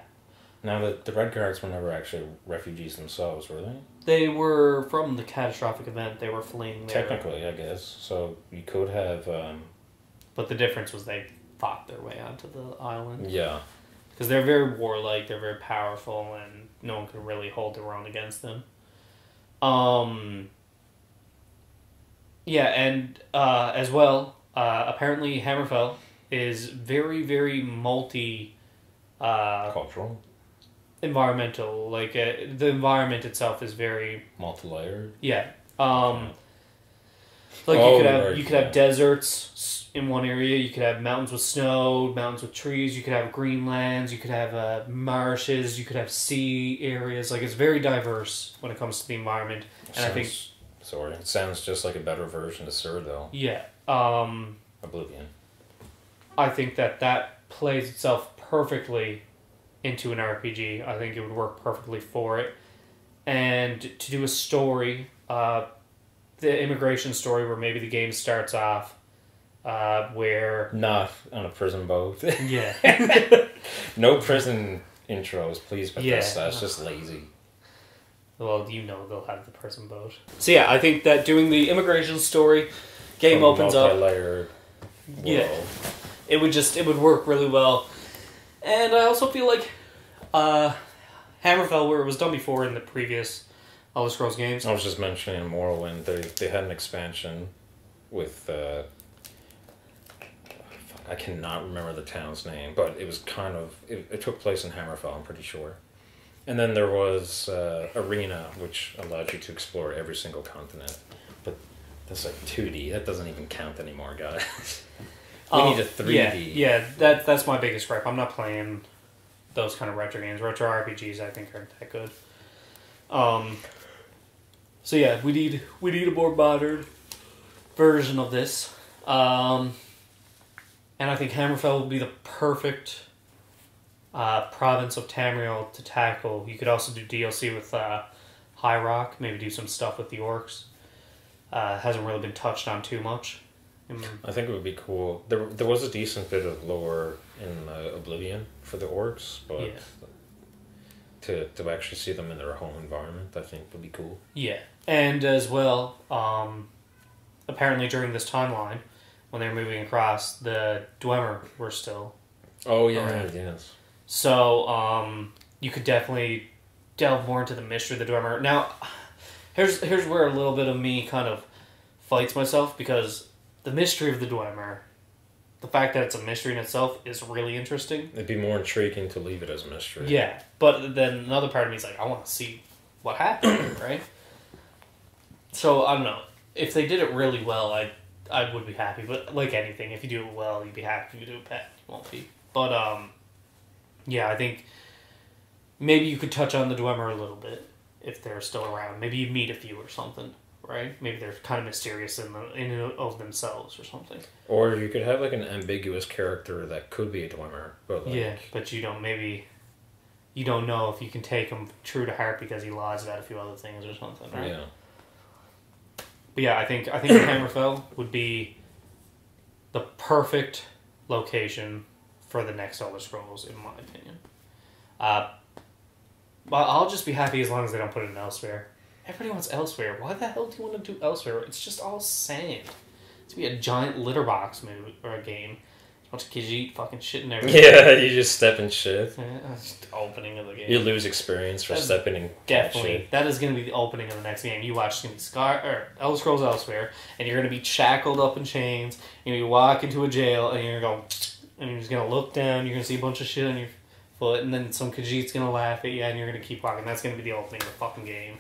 Now the Red Guards were never actually refugees themselves, were they? They were from the catastrophic event. They were fleeing there. Technically, I guess. So you could have. But the difference was they fought their way onto the island. Yeah. Because they're very warlike, they're very powerful, and no one can really hold their own against them. Yeah, and as well, apparently Hammerfell is very, very Cultural. environmental. Like, the environment itself is very... Multi-layered. Yeah. Okay. Like, Oh, you could have deserts in one area, you could have mountains with snow, mountains with trees, you could have greenlands, you could have marshes, you could have sea areas. Like, it's very diverse when it comes to the environment. And I think... Sorry, it sounds just like a better version of Cyrodiil. Yeah. Oblivion. I think that plays itself perfectly into an RPG. I think it would work perfectly for it. And to do a story, the immigration story where maybe the game starts off where... Not on a prison boat. Yeah. No prison intros, please, Bethesda. Yeah. That's just lazy. Well, you know they'll have the prison boat. So yeah, I think that doing the immigration story, game From opens up. multi-layered world. Yeah. It would work really well. And I also feel like Hammerfell, where it was done before in the previous Elder Scrolls games. I was just mentioning in Morrowind, they had an expansion with... I cannot remember the town's name, but it was kind of... It took place in Hammerfell, I'm pretty sure. And then there was Arena, which allowed you to explore every single continent. But that's like 2D. That doesn't even count anymore, guys. We need a 3D. Yeah, that's my biggest gripe. I'm not playing those kind of retro games. Retro RPGs, I think, aren't that good. So yeah, we need a more modern version of this. And I think Hammerfell would be the perfect province of Tamriel to tackle. You could also do DLC with High Rock, maybe do some stuff with the orcs. Hasn't really been touched on too much. I think it would be cool. There was a decent bit of lore in Oblivion for the orcs, but yeah. to actually see them in their home environment, I think would be cool. Yeah, and as well, apparently during this timeline, when they were moving across, the Dwemer were still... Oh, yeah, around. yes. So, you could definitely delve more into the mystery of the Dwemer. Now, here's where a little bit of me kind of fights myself, because the mystery of the Dwemer, the fact that it's a mystery in itself is really interesting. It'd be more intriguing to leave it as a mystery. Yeah, but then another part of me is like, I want to see what happened, right? So, I don't know. If they did it really well, I would be happy. But like anything, if you do it well, you'd be happy. If you do it bad, you won't be. But, yeah, I think maybe you could touch on the Dwemer a little bit if they're still around. Maybe you meet a few or something, right? Maybe they're kind of mysterious in and of themselves or something. Or you could have like an ambiguous character that could be a Dwemer, but like... Yeah, but you don't know if you can take him true to heart because he lies about a few other things or something, right? Yeah. But yeah, I think Hammerfell would be the perfect location for the next Elder Scrolls, in my opinion. Well, I'll just be happy as long as they don't put it in Elsewhere. Everybody wants Elsewhere. Why the hell do you want to do Elsewhere? It's just all sand. It's gonna be a giant litter box movie or a game. A bunch of kids eat fucking shit in there. Yeah, you just step in shit. Yeah, that's the opening of the game. You lose experience for stepping in Definitely. shit. That is going to be the opening of the next game. You watch, it's going to be Elder Scrolls Elsewhere, and you're going to be shackled up in chains, and you walk into a jail, and you're going to go, and you're just going to look down, you're going to see a bunch of shit on your foot, and then some Khajiit's going to laugh at you, and you're going to keep walking. That's going to be the opening of the fucking game.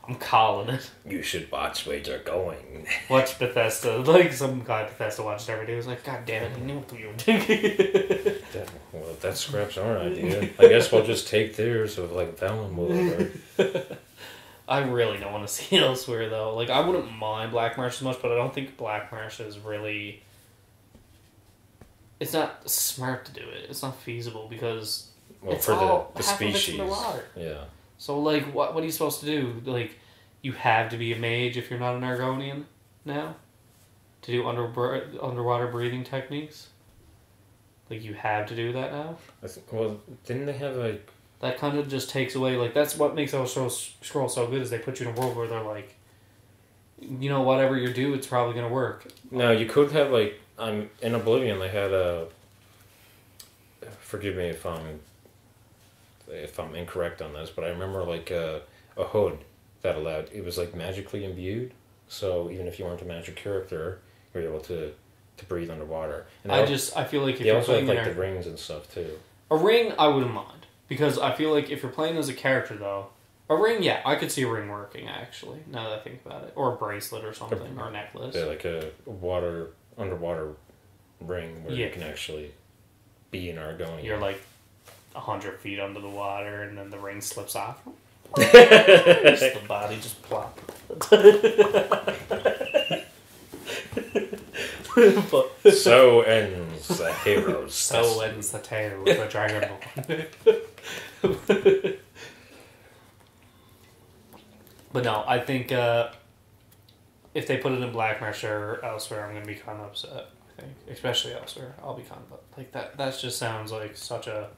I'm calling it. You should watch where you're going. Watch Bethesda. Like, some guy at Bethesda watched every day. He was like, God damn it, I knew what you were doing. Well, if that scraps our idea, I guess we'll just take theirs of like Valenwood. I really don't want to see Elsewhere, though. Like, I wouldn't mind Black Marsh as much, but I don't think Black Marsh is really... It's not smart to do it. It's not feasible, because... Well, it's for all the half of it's species. in the water. Yeah. So, like, what are you supposed to do? Like, you have to be a mage if you're not an Argonian now to do underwater breathing techniques. Like, you have to do that now. Well, didn't they have like... That kind of just takes away, like, that's what makes Elder Scrolls so good, is they put you in a world where they're like, you know, whatever you do, it's probably going to work. No, you could have, like, in Oblivion, they had a... Forgive me if I'm incorrect on this, but I remember, like, a hood that allowed... It was, like, magically imbued, so even if you weren't a magic character, you were able to breathe underwater. And I feel like if they you're also playing have, like, the rings and stuff, too. A ring, I wouldn't mind. Because I feel like if you're playing as a character, though, a ring, yeah, I could see a ring working, actually, now that I think about it. Or a bracelet or something, or a necklace. Yeah, like a underwater ring where you can actually be an Argonian. You're like 100 feet under the water, and then the ring slips off. The body just plop. So ends the hero's So ends the tale of the Dragonborn. But no, I think if they put it in Black Marsh or elsewhere, I'm going to be kind of upset. I think, especially elsewhere, I'll be kind of like that. That just sounds like such a.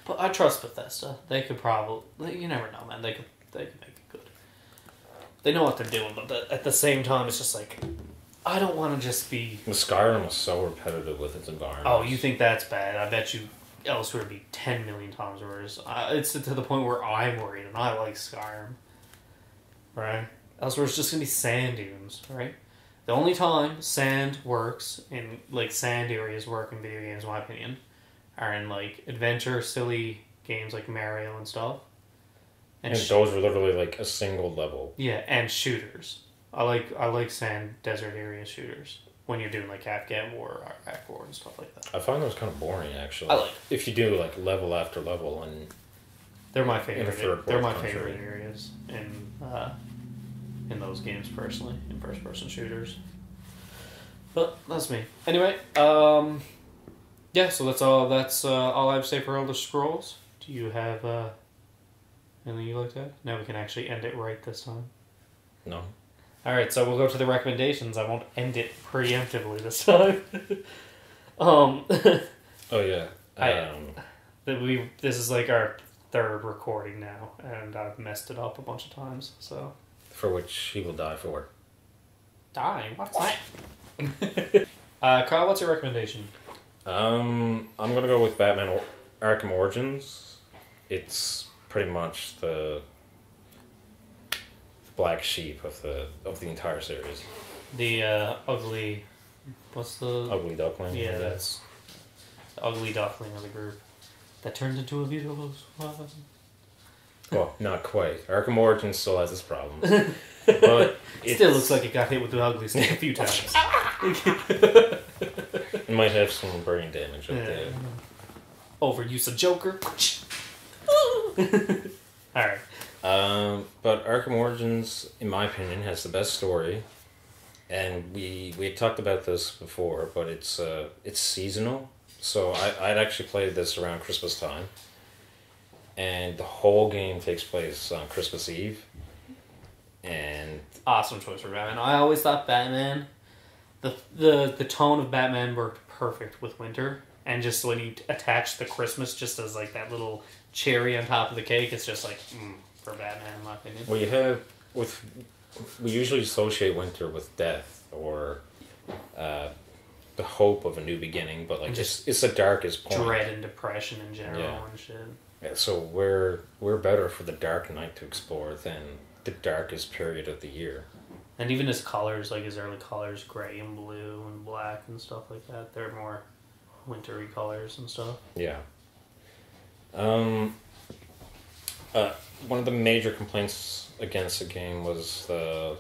But I trust Bethesda. They could probably. You never know, man. They could make it good. They know what they're doing, but at the same time, it's just like, I don't want to just be... The Skyrim was so repetitive with its environment. Oh, you think that's bad? I bet you elsewhere would be 10 million times worse. It's to the point where I'm worried, and I like Skyrim. Right? Elsewhere it's just going to be sand dunes, right? The only time sand works, in like sand areas work in video games, in my opinion, are in like adventure, silly games like Mario and stuff. And those were literally like a single level. Yeah, and shooters. I like sand desert area shooters when you're doing like Afghan War or Iraq War and stuff like that. I find those kind of boring, actually. I like if you do like level after level, and they're my favorite. They're my favorite areas in those games personally, in first person shooters. But that's me. Anyway, yeah. So that's all. That's all I have to say for Elder Scrolls. Do you have anything you looked at? Now we can actually end it right this time. No. Alright, so we'll go to the recommendations. I won't end it preemptively this time. Oh, yeah. This is like our third recording now, and I've messed it up a bunch of times, so... For which he will die for. Die? What's that? Kyle, what's your recommendation? I'm gonna go with Batman Arkham Origins. It's pretty much the black sheep of the entire series. The ugly... What's the... Ugly duckling? Yeah, that's... The ugly duckling of the group. That turns into a beautiful swan. Well, not quite. Arkham Origins still has its problems. But it still looks like it got hit with the ugly stick a few times. It might have some brain damage up there. Overuse of Joker. Alright. But Arkham Origins, in my opinion, has the best story. And we had talked about this before, but it's seasonal. So I'd actually played this around Christmas time. And the whole game takes place on Christmas Eve. And awesome choice for Batman. I always thought Batman, the tone of Batman worked perfect with winter. And just when you attach the Christmas just as like that little cherry on top of the cake, it's just like, for Batman, in my opinion. Well, we usually associate winter with death or the hope of a new beginning, but like it's the darkest point. Dread and depression in general and shit. Yeah, so we're better for the dark night to explore than the darkest period of the year. And even his colors, like his early colors, gray and blue and black and stuff like that, they're more wintry colors and stuff. Yeah. One of the major complaints against the game was the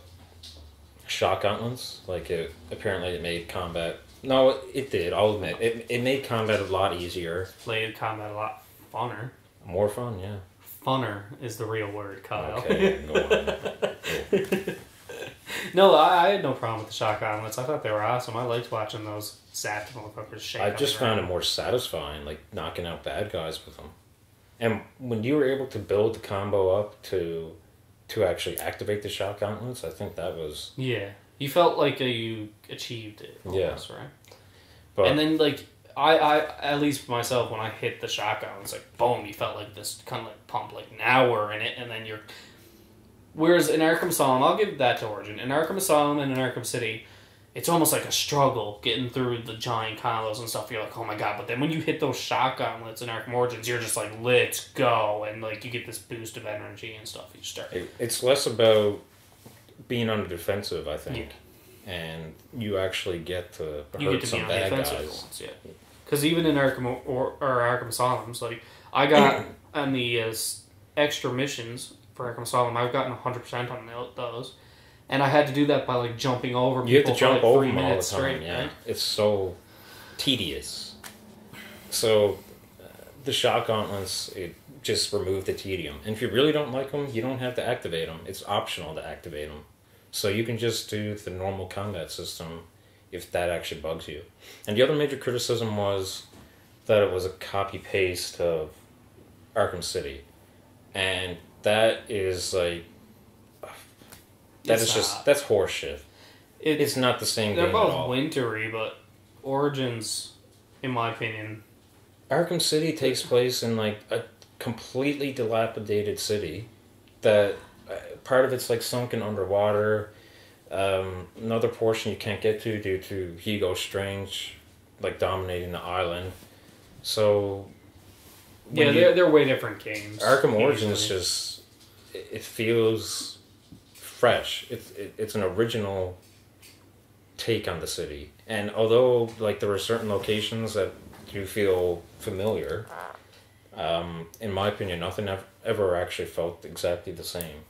shock gauntlets. Like, apparently it made combat... No, it did, I'll admit. It made combat a lot easier. Made combat a lot funner. More fun, yeah. Funner is the real word, Kyle. Okay, go on. Cool. No, I had no problem with the shock gauntlets. I thought they were awesome. I liked watching those zapped motherfuckers shake. I just found it more satisfying, like knocking out bad guys with them. And when you were able to build the combo up to to actually activate the shock gauntlets, I think that was... Yeah. You felt like you achieved it, almost, right? But, and then, like, I at least myself, when I hit the shotgun, it's like, boom, you felt like this kind of like pump, like, now we're in it, and then you're... Whereas in Arkham Asylum, I'll give that to Origin. In Arkham Asylum and in Arkham City, it's almost like a struggle getting through the giant combos and stuff. You're like, oh my god. But then when you hit those shot gauntlets in Arkham Origins, you're just like, let's go. And like, you get this boost of energy and stuff. You start. It's less about being on the defensive, I think. Yeah. And you actually get to hurt some bad guys. Ones, yeah. Because even in Arkham or Arkham Asylums, like, I got on the extra missions for Arkham Asylum, I've gotten 100% on those. And I had to do that by, like, jumping over people. You have to jump over them all the time, straight, yeah. Right? It's so tedious. So, the shock gauntlets, it just remove the tedium. And if you really don't like them, you don't have to activate them. It's optional to activate them. So you can just do the normal combat system if that actually bugs you. And the other major criticism was that it was a copy-paste of Arkham City. And that is, like... That's horseshit. It's not the same game at all. They're both wintry, but Origins, in my opinion... Arkham City takes place in, like, a completely dilapidated city that part of it's, like, sunken underwater. Another portion you can't get to due to Hugo Strange, like, dominating the island. So... Yeah, they're way different games. Arkham Origins just... It feels... fresh. It's an original take on the city, and although like there were certain locations that do feel familiar, in my opinion, nothing ever actually felt exactly the same.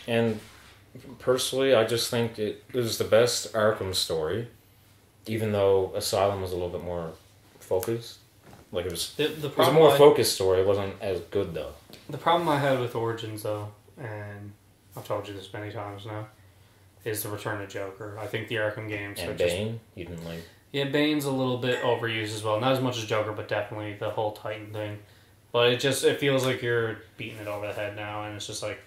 And personally, I just think it was the best Arkham story, even though Asylum was a little bit more focused. Like it was a more focused story. It wasn't as good though. The problem I had with Origins, though, and I've told you this many times now, is the return of Joker. I think the Arkham games... And Bane? You didn't like... Yeah, Bane's a little bit overused as well. Not as much as Joker, but definitely the whole Titan thing. But it feels like you're beating it over the head now, and it's just like...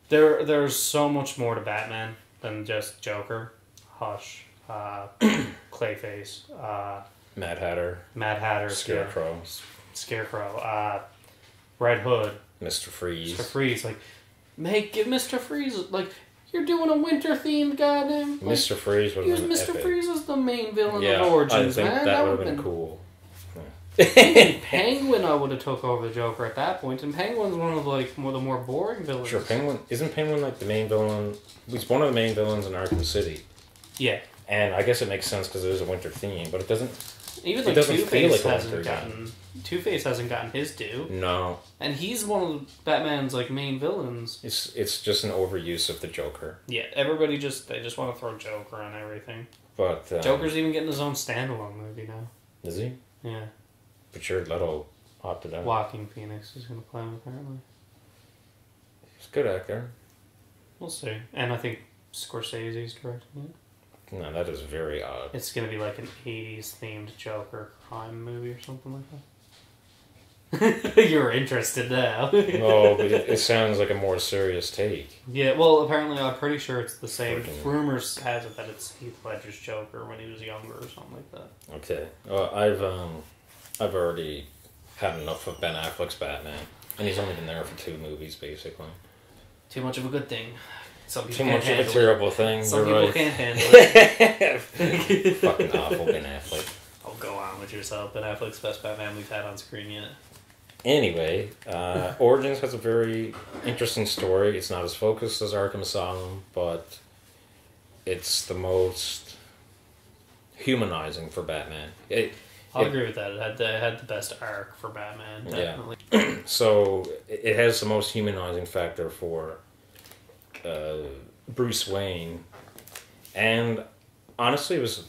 There's so much more to Batman than just Joker. Hush. Clayface. Mad Hatter. Scarecrow. Yeah. Scarecrow. Red Hood. Mr. Freeze. Mr. Freeze. Like, give Mr. Freeze... Like, you're doing a winter-themed goddamn... Like, Mr. Freeze would have been Use Mr. epic. Freeze as the main villain of Origins, man. I think that would have been cool. Penguin, I would have took over the Joker at that point, and Penguin's one of like the more boring villains. Sure, isn't Penguin like the main villain? He's one of the main villains in Arkham City. Yeah, and I guess it makes sense because it is a winter theme, but it doesn't. Even like Two-Face hasn't gotten his due. No, and he's one of Batman's like main villains. It's just an overuse of the Joker. Yeah, everybody they just want to throw Joker on everything. But Joker's even getting his own standalone movie now. Is he? Yeah. But Jared Leto opted out. Joaquin Phoenix is going to play him, apparently. He's a good actor. We'll see. And I think Scorsese's directing it. No, that is very odd. It's going to be like an 80s themed Joker crime movie or something like that. You're interested now. No, but it sounds like a more serious take. Yeah, well, apparently I'm pretty sure it's the same. Rumors has it that it's Heath Ledger's Joker when he was younger or something like that. Okay. Well, I've already had enough of Ben Affleck's Batman, and he's only been there for 2 movies, basically. Too much of a good thing. Some people Too can't much handle of a terrible thing. Some You're people right. can't handle it. Fucking awful Ben Affleck. Oh, go on with yourself. Ben Affleck's best Batman we've had on screen yet. Anyway, Origins has a very interesting story. It's not as focused as Arkham Asylum, but it's the most humanizing for Batman. I'll agree with that. It had the best arc for Batman, definitely. Yeah. So it has the most humanizing factor for Bruce Wayne, and honestly, it was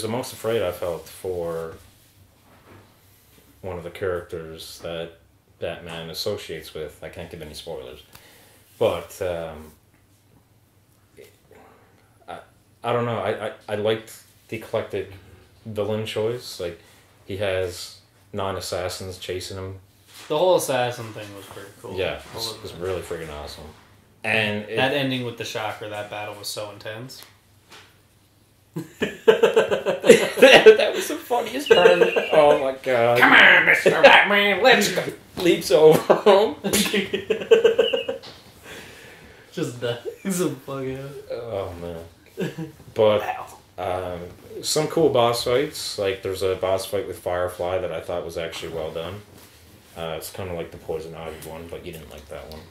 the most afraid I felt for one of the characters that Batman associates with. I can't give any spoilers, but I don't know. I liked the eclectic villain choice. Like, he has 9 assassins chasing him The whole assassin thing was pretty cool. Yeah, it was really freaking awesome. And that ending with the shocker, that battle was so intense. that was the funniest part. Oh my god. Come on, Mr. Batman, let's go. Leaps over him. Just he's a fucking. Oh man. But some cool boss fights. Like there's a boss fight with Firefly that I thought was actually well done. It's kind of like the Poison Ivy one, but you didn't like that one.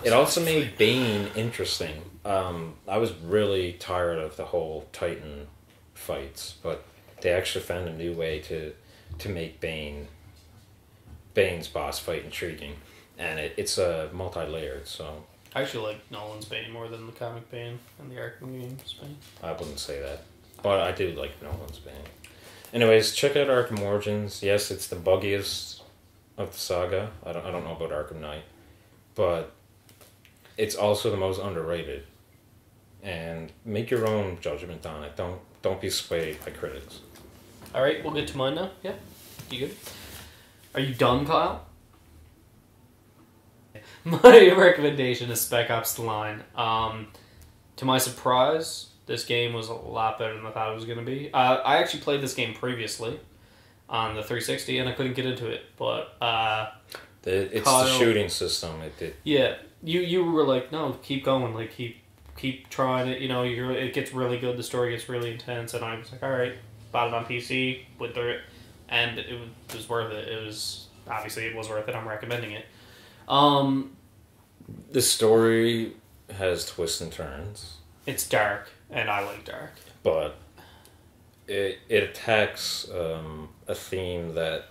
It also made Bane interesting. I was really tired of the whole Titan fights, but they actually found a new way to make Bane's boss fight intriguing, and it's multi-layered. So I actually like Nolan's Bane more than the comic Bane and the Arkham games Bane. I wouldn't say that, but I do like Nolan's Bane. Anyways, check out Arkham Origins. Yes, it's the buggiest of the saga. I don't know about Arkham Knight, but it's also the most underrated. And make your own judgment on it. Don't be swayed by critics. All right, we'll get to mine now. Yeah, you good? Are you done, Kyle? My recommendation is Spec Ops: The Line. To my surprise, this game was a lot better than I thought it was going to be. I actually played this game previously on the 360, and I couldn't get into it. But it's Kyle, the shooting system. Yeah, you were like, no, keep going, like keep trying it. You know, it gets really good. The story gets really intense, and I was like, all right, bought it on PC, went through it, and it was worth it. It was worth it. I'm recommending it. The story has twists and turns. It's dark, and I like dark. But it attacks a theme that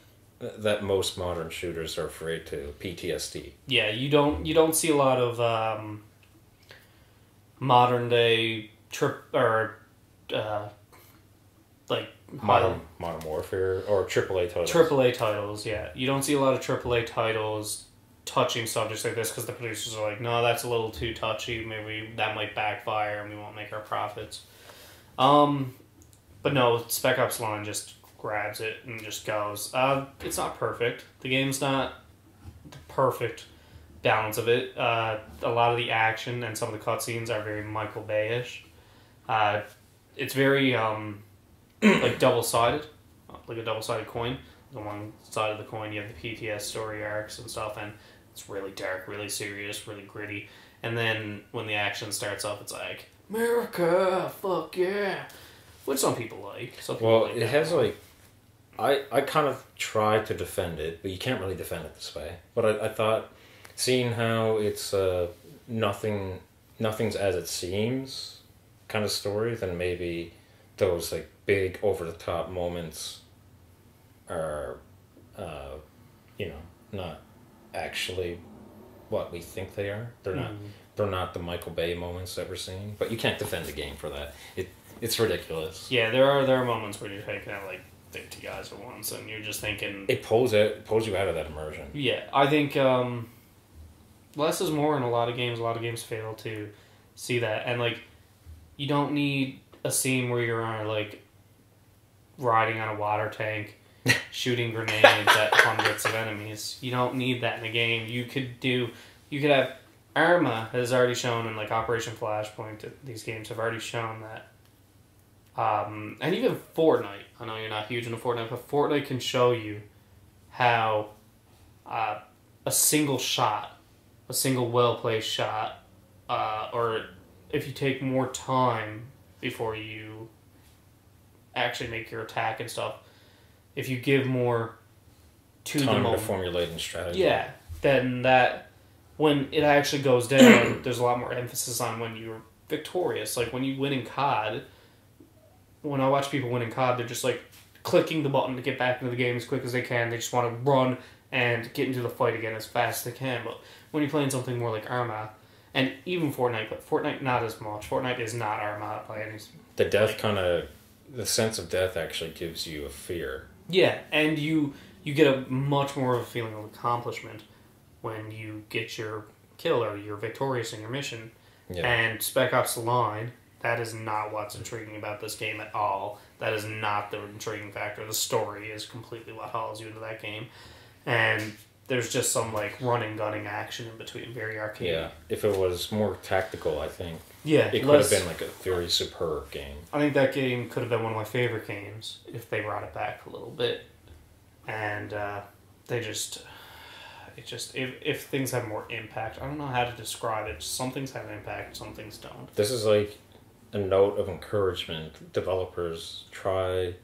most modern shooters are afraid to, PTSD. Yeah, you don't see a lot of modern day like modern warfare or AAA titles. AAA titles, yeah. You don't see a lot of AAA titles touching subjects like this because the producers are like, no, that's a little too touchy. Maybe that might backfire and we won't make our profits. But no, Spec Ops Line just grabs it and just goes. It's not perfect. The game's not the perfect balance of it. A lot of the action and some of the cutscenes are very Michael Bay-ish. It's very like double-sided, like a double-sided coin. On one side of the coin you have the PTS story arcs and stuff, and it's really dark, really serious, really gritty. And then when the action starts up, it's like, America, fuck yeah. Which some people like. It has like... I kind of tried to defend it, but you can't really defend it this way. But I thought, seeing how it's nothing's as it seems kind of story, then maybe those like big over-the-top moments are, not actually what we think they are. They're not. They're not the Michael Bay moments that we're seeing. But you can't defend the game for that. It's ridiculous. Yeah, there are moments where you're taking out like 50 guys at once, and you're just thinking. It pulls you out of that immersion. Yeah, I think less is more in a lot of games. A lot of games fail to see that, and like, you don't need a scene where you're on like riding on a water tank, shooting grenades at hundreds of enemies. You don't need that in a game. You could have Arma has already shown, in like Operation Flashpoint, that these games have already shown that. And even Fortnite, I know you're not huge into Fortnite, but Fortnite can show you how a single shot, a single well-placed shot, or if you take more time before you actually make your attack and stuff, if you give more to the moment, to formulating strategy. Yeah, then that, when it actually goes down, there's a lot more emphasis on when you're victorious. Like when you win in COD, when I watch people win in COD, they're just like clicking the button to get back into the game as quick as they can. They just want to run and get into the fight again as fast as they can. But when you're playing something more like Arma, and even Fortnite, but Fortnite not as much. Fortnite is not Arma by any. The death the sense of death actually gives you a fear. Yeah, and you get a much more of a feeling of accomplishment when you get your kill or you're victorious in your mission. Yeah. And Spec Ops: The Line, That is not what's intriguing about this game at all. That is not the intriguing factor. The story is completely what hauls you into that game. And there's just some, like, running, gunning action in between. Very arcade. Yeah, if it was more tactical, I think yeah, it could have been, like, a very superb game. I think that game could have been one of my favorite games if they brought it back a little bit. And they just... if things have more impact, I don't know how to describe it. Some things have impact, some things don't. This is like a note of encouragement. Developers try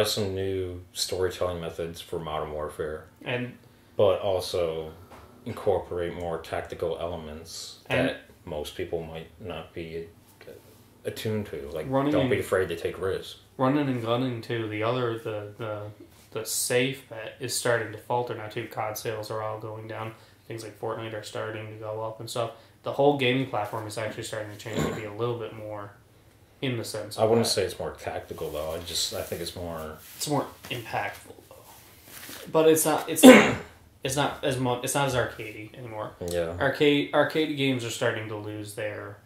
some new storytelling methods for Modern Warfare, but also incorporate more tactical elements that most people might not be attuned to. Like, don't be afraid to take risks. Running and gunning too. The safe bet is starting to falter now too. COD sales are all going down. Things like Fortnite are starting to go up and stuff. The whole gaming platform is actually starting to change to be a little bit more in the sense of I wouldn't say it's more tactical though. I think it's more... It's more impactful though. But it's not as much, it's not as arcadey anymore. Yeah. Arcade games are starting to lose their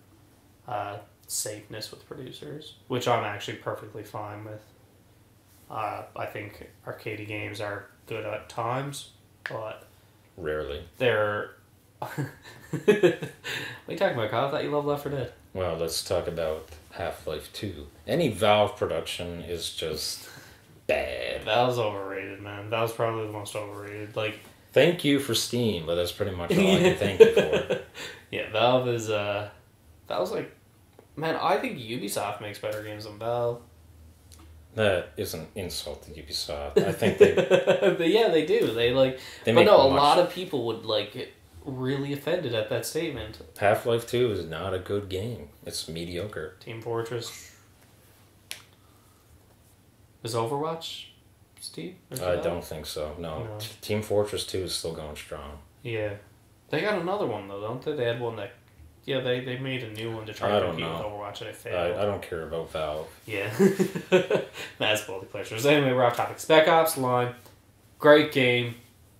safeness with producers, which I'm actually perfectly fine with. I think arcade games are good at times, but... Rarely. They're... What are you talking about, Kyle? I thought you loved Left 4 Dead. Well, let's talk about Half-Life 2. Any Valve production is just bad. Valve's overrated, man. Valve's probably the most overrated. Like, thank you for Steam, but that's pretty much all I can thank you for. Yeah, Valve is... Valve's like... Man, I think Ubisoft makes better games than Valve. That is an insult to Ubisoft. I think they... Yeah, they do. They but no, a lot of people would, get really offended at that statement. Half-Life 2 is not a good game. It's mediocre. Team Fortress. Is Overwatch Steve? I don't think so. No. Team Fortress 2 is still going strong. Yeah. They got another one, though, don't they? They had one that... Yeah, they made a new one to try to compete with Overwatch, and it failed. I don't care about Valve. Yeah. That's both the pleasures. Anyway, we're off topic. Spec Ops Line. Great game.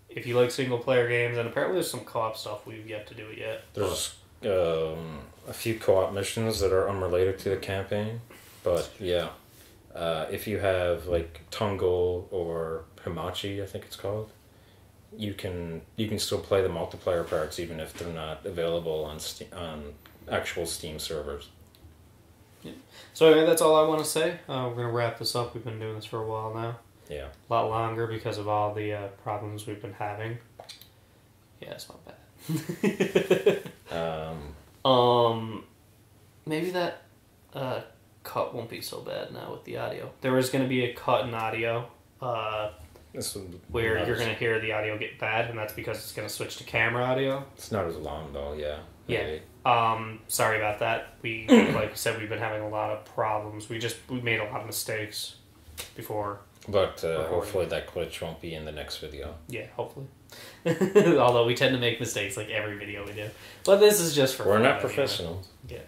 If you like single-player games, and apparently there's some co-op stuff we've yet to do it yet. There's a few co-op missions that are unrelated to the campaign, but yeah. If you have, Tungle or Hamachi, I think it's called, you can still play the multiplayer parts even if they're not available on actual Steam servers. Yeah. So anyway, that's all I want to say. We're going to wrap this up. We've been doing this for a while now. Yeah. A lot longer because of all the problems we've been having. Yeah, it's not bad. Maybe that cut won't be so bad now with the audio. There is going to be a cut in audio. Where you're going to hear the audio get bad, and that's because it's going to switch to camera audio. It's not as long, though, yeah. Maybe. Yeah. Sorry about that. We, like I said, we've been having a lot of problems. We made a lot of mistakes before. But hopefully that glitch won't be in the next video. Yeah, hopefully. Although we tend to make mistakes like every video we do. But this is just for We're not professionals. Yeah.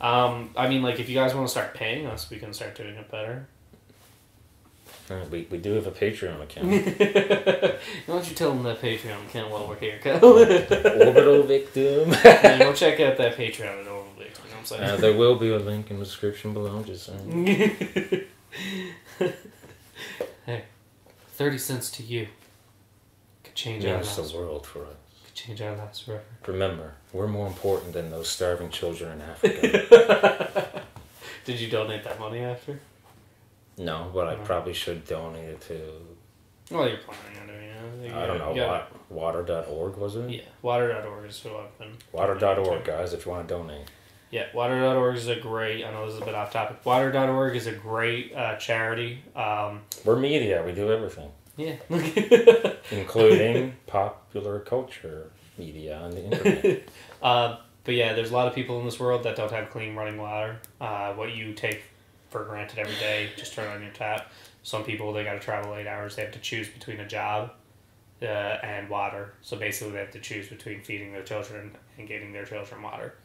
If you guys want to start paying us, we can start doing it better. We do have a Patreon account. Why don't you tell them that Patreon account while we're here, Kyle? Orbital Victim. Yeah, go check out that Patreon at Orbital Victim. You know what I'm saying? There will be a link in the description below. I'm just saying. Hey, 30 cents to you could change our lives. That's the world for us. Could change our lives forever. Remember, we're more important than those starving children in Africa. Did you donate that money after? No, but I probably should donate it to... Well, you're planning on doing it. I don't know, water.org, was it? Yeah, water.org is who I've been... Water.org, guys, if you want to donate. Yeah, water.org is a great... I know this is a bit off topic. Water.org is a great charity. We're media, we do everything. Yeah. Including popular culture media on the internet. But yeah, there's a lot of people in this world that don't have clean running water. What you take for granted every day, just turn on your tap. Some people, they got to travel 8 hours. They have to choose between a job and water. So basically, they have to choose between feeding their children and getting their children water.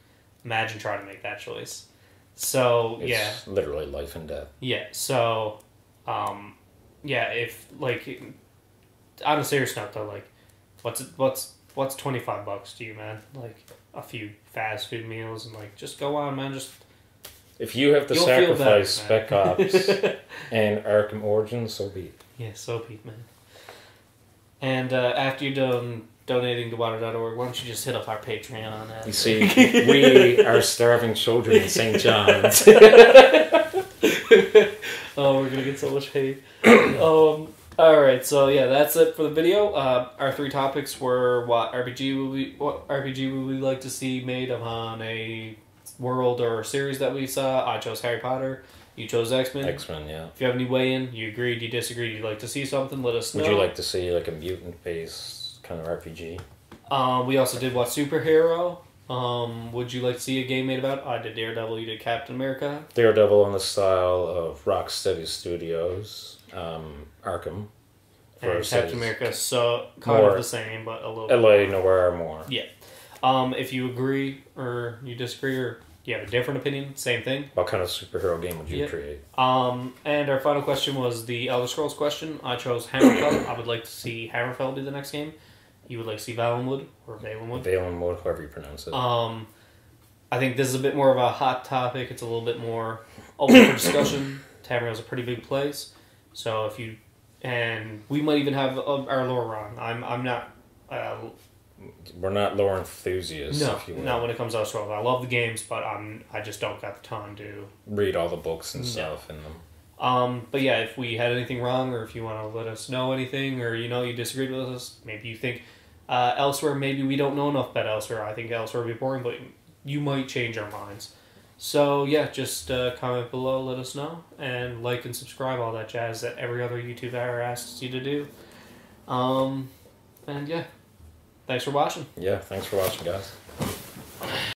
Imagine trying to make that choice. So it's literally life and death. Yeah. So, if on a serious note though, what's $25 to you, man? a few fast food meals and like just go on, man. Just if you have to you'll feel sacrifice better, Spec Ops and Arkham Origins, so be it. Yeah, so be it, man. And after you're done donating to water.org, why don't you just hit up our Patreon on that? You see, we are starving children in St. John's. Oh, we're gonna get so much hate. Alright, so yeah, that's it for the video. Our 3 topics were what RPG would we like to see made on a world or series that we saw. I chose Harry Potter. You chose X-Men. X-Men, yeah. If you have any weigh-in, you agreed, you disagreed, you'd like to see something, let us know. Would you like to see like a mutant-based kind of RPG? We also did what superhero. Would you like to see a game made about? I did Daredevil, you did Captain America. Daredevil in the style of Rocksteady Studios, Arkham. And Captain America, so kind of the same, but a little LA Noir more. Yeah. If you agree or you disagree or you have a different opinion, same thing. What kind of superhero game would you create? And our final question was the Elder Scrolls question. I chose Hammerfell. I would like to see Hammerfell be the next game. You would like to see Valenwood or Valenwood? Valenwood, however you pronounce it. I think this is a bit more of a hot topic. It's a little bit more open for discussion. Tamriel is a pretty big place. So if you... And we might even have our lore wrong. I'm not... We're not lore enthusiasts, no, if you will. not when it comes to Elder Scrolls. I love the games, but I just don't got the time to... read all the books and stuff in them. But yeah, if we had anything wrong, or if you want to let us know anything, or you disagreed with us, maybe you think elsewhere, maybe we don't know enough about elsewhere. I think elsewhere would be boring, but you might change our minds. So yeah, just comment below, let us know, and like and subscribe, all that jazz that every other YouTuber asks you to do. And yeah, thanks for watching. Yeah, thanks for watching, guys.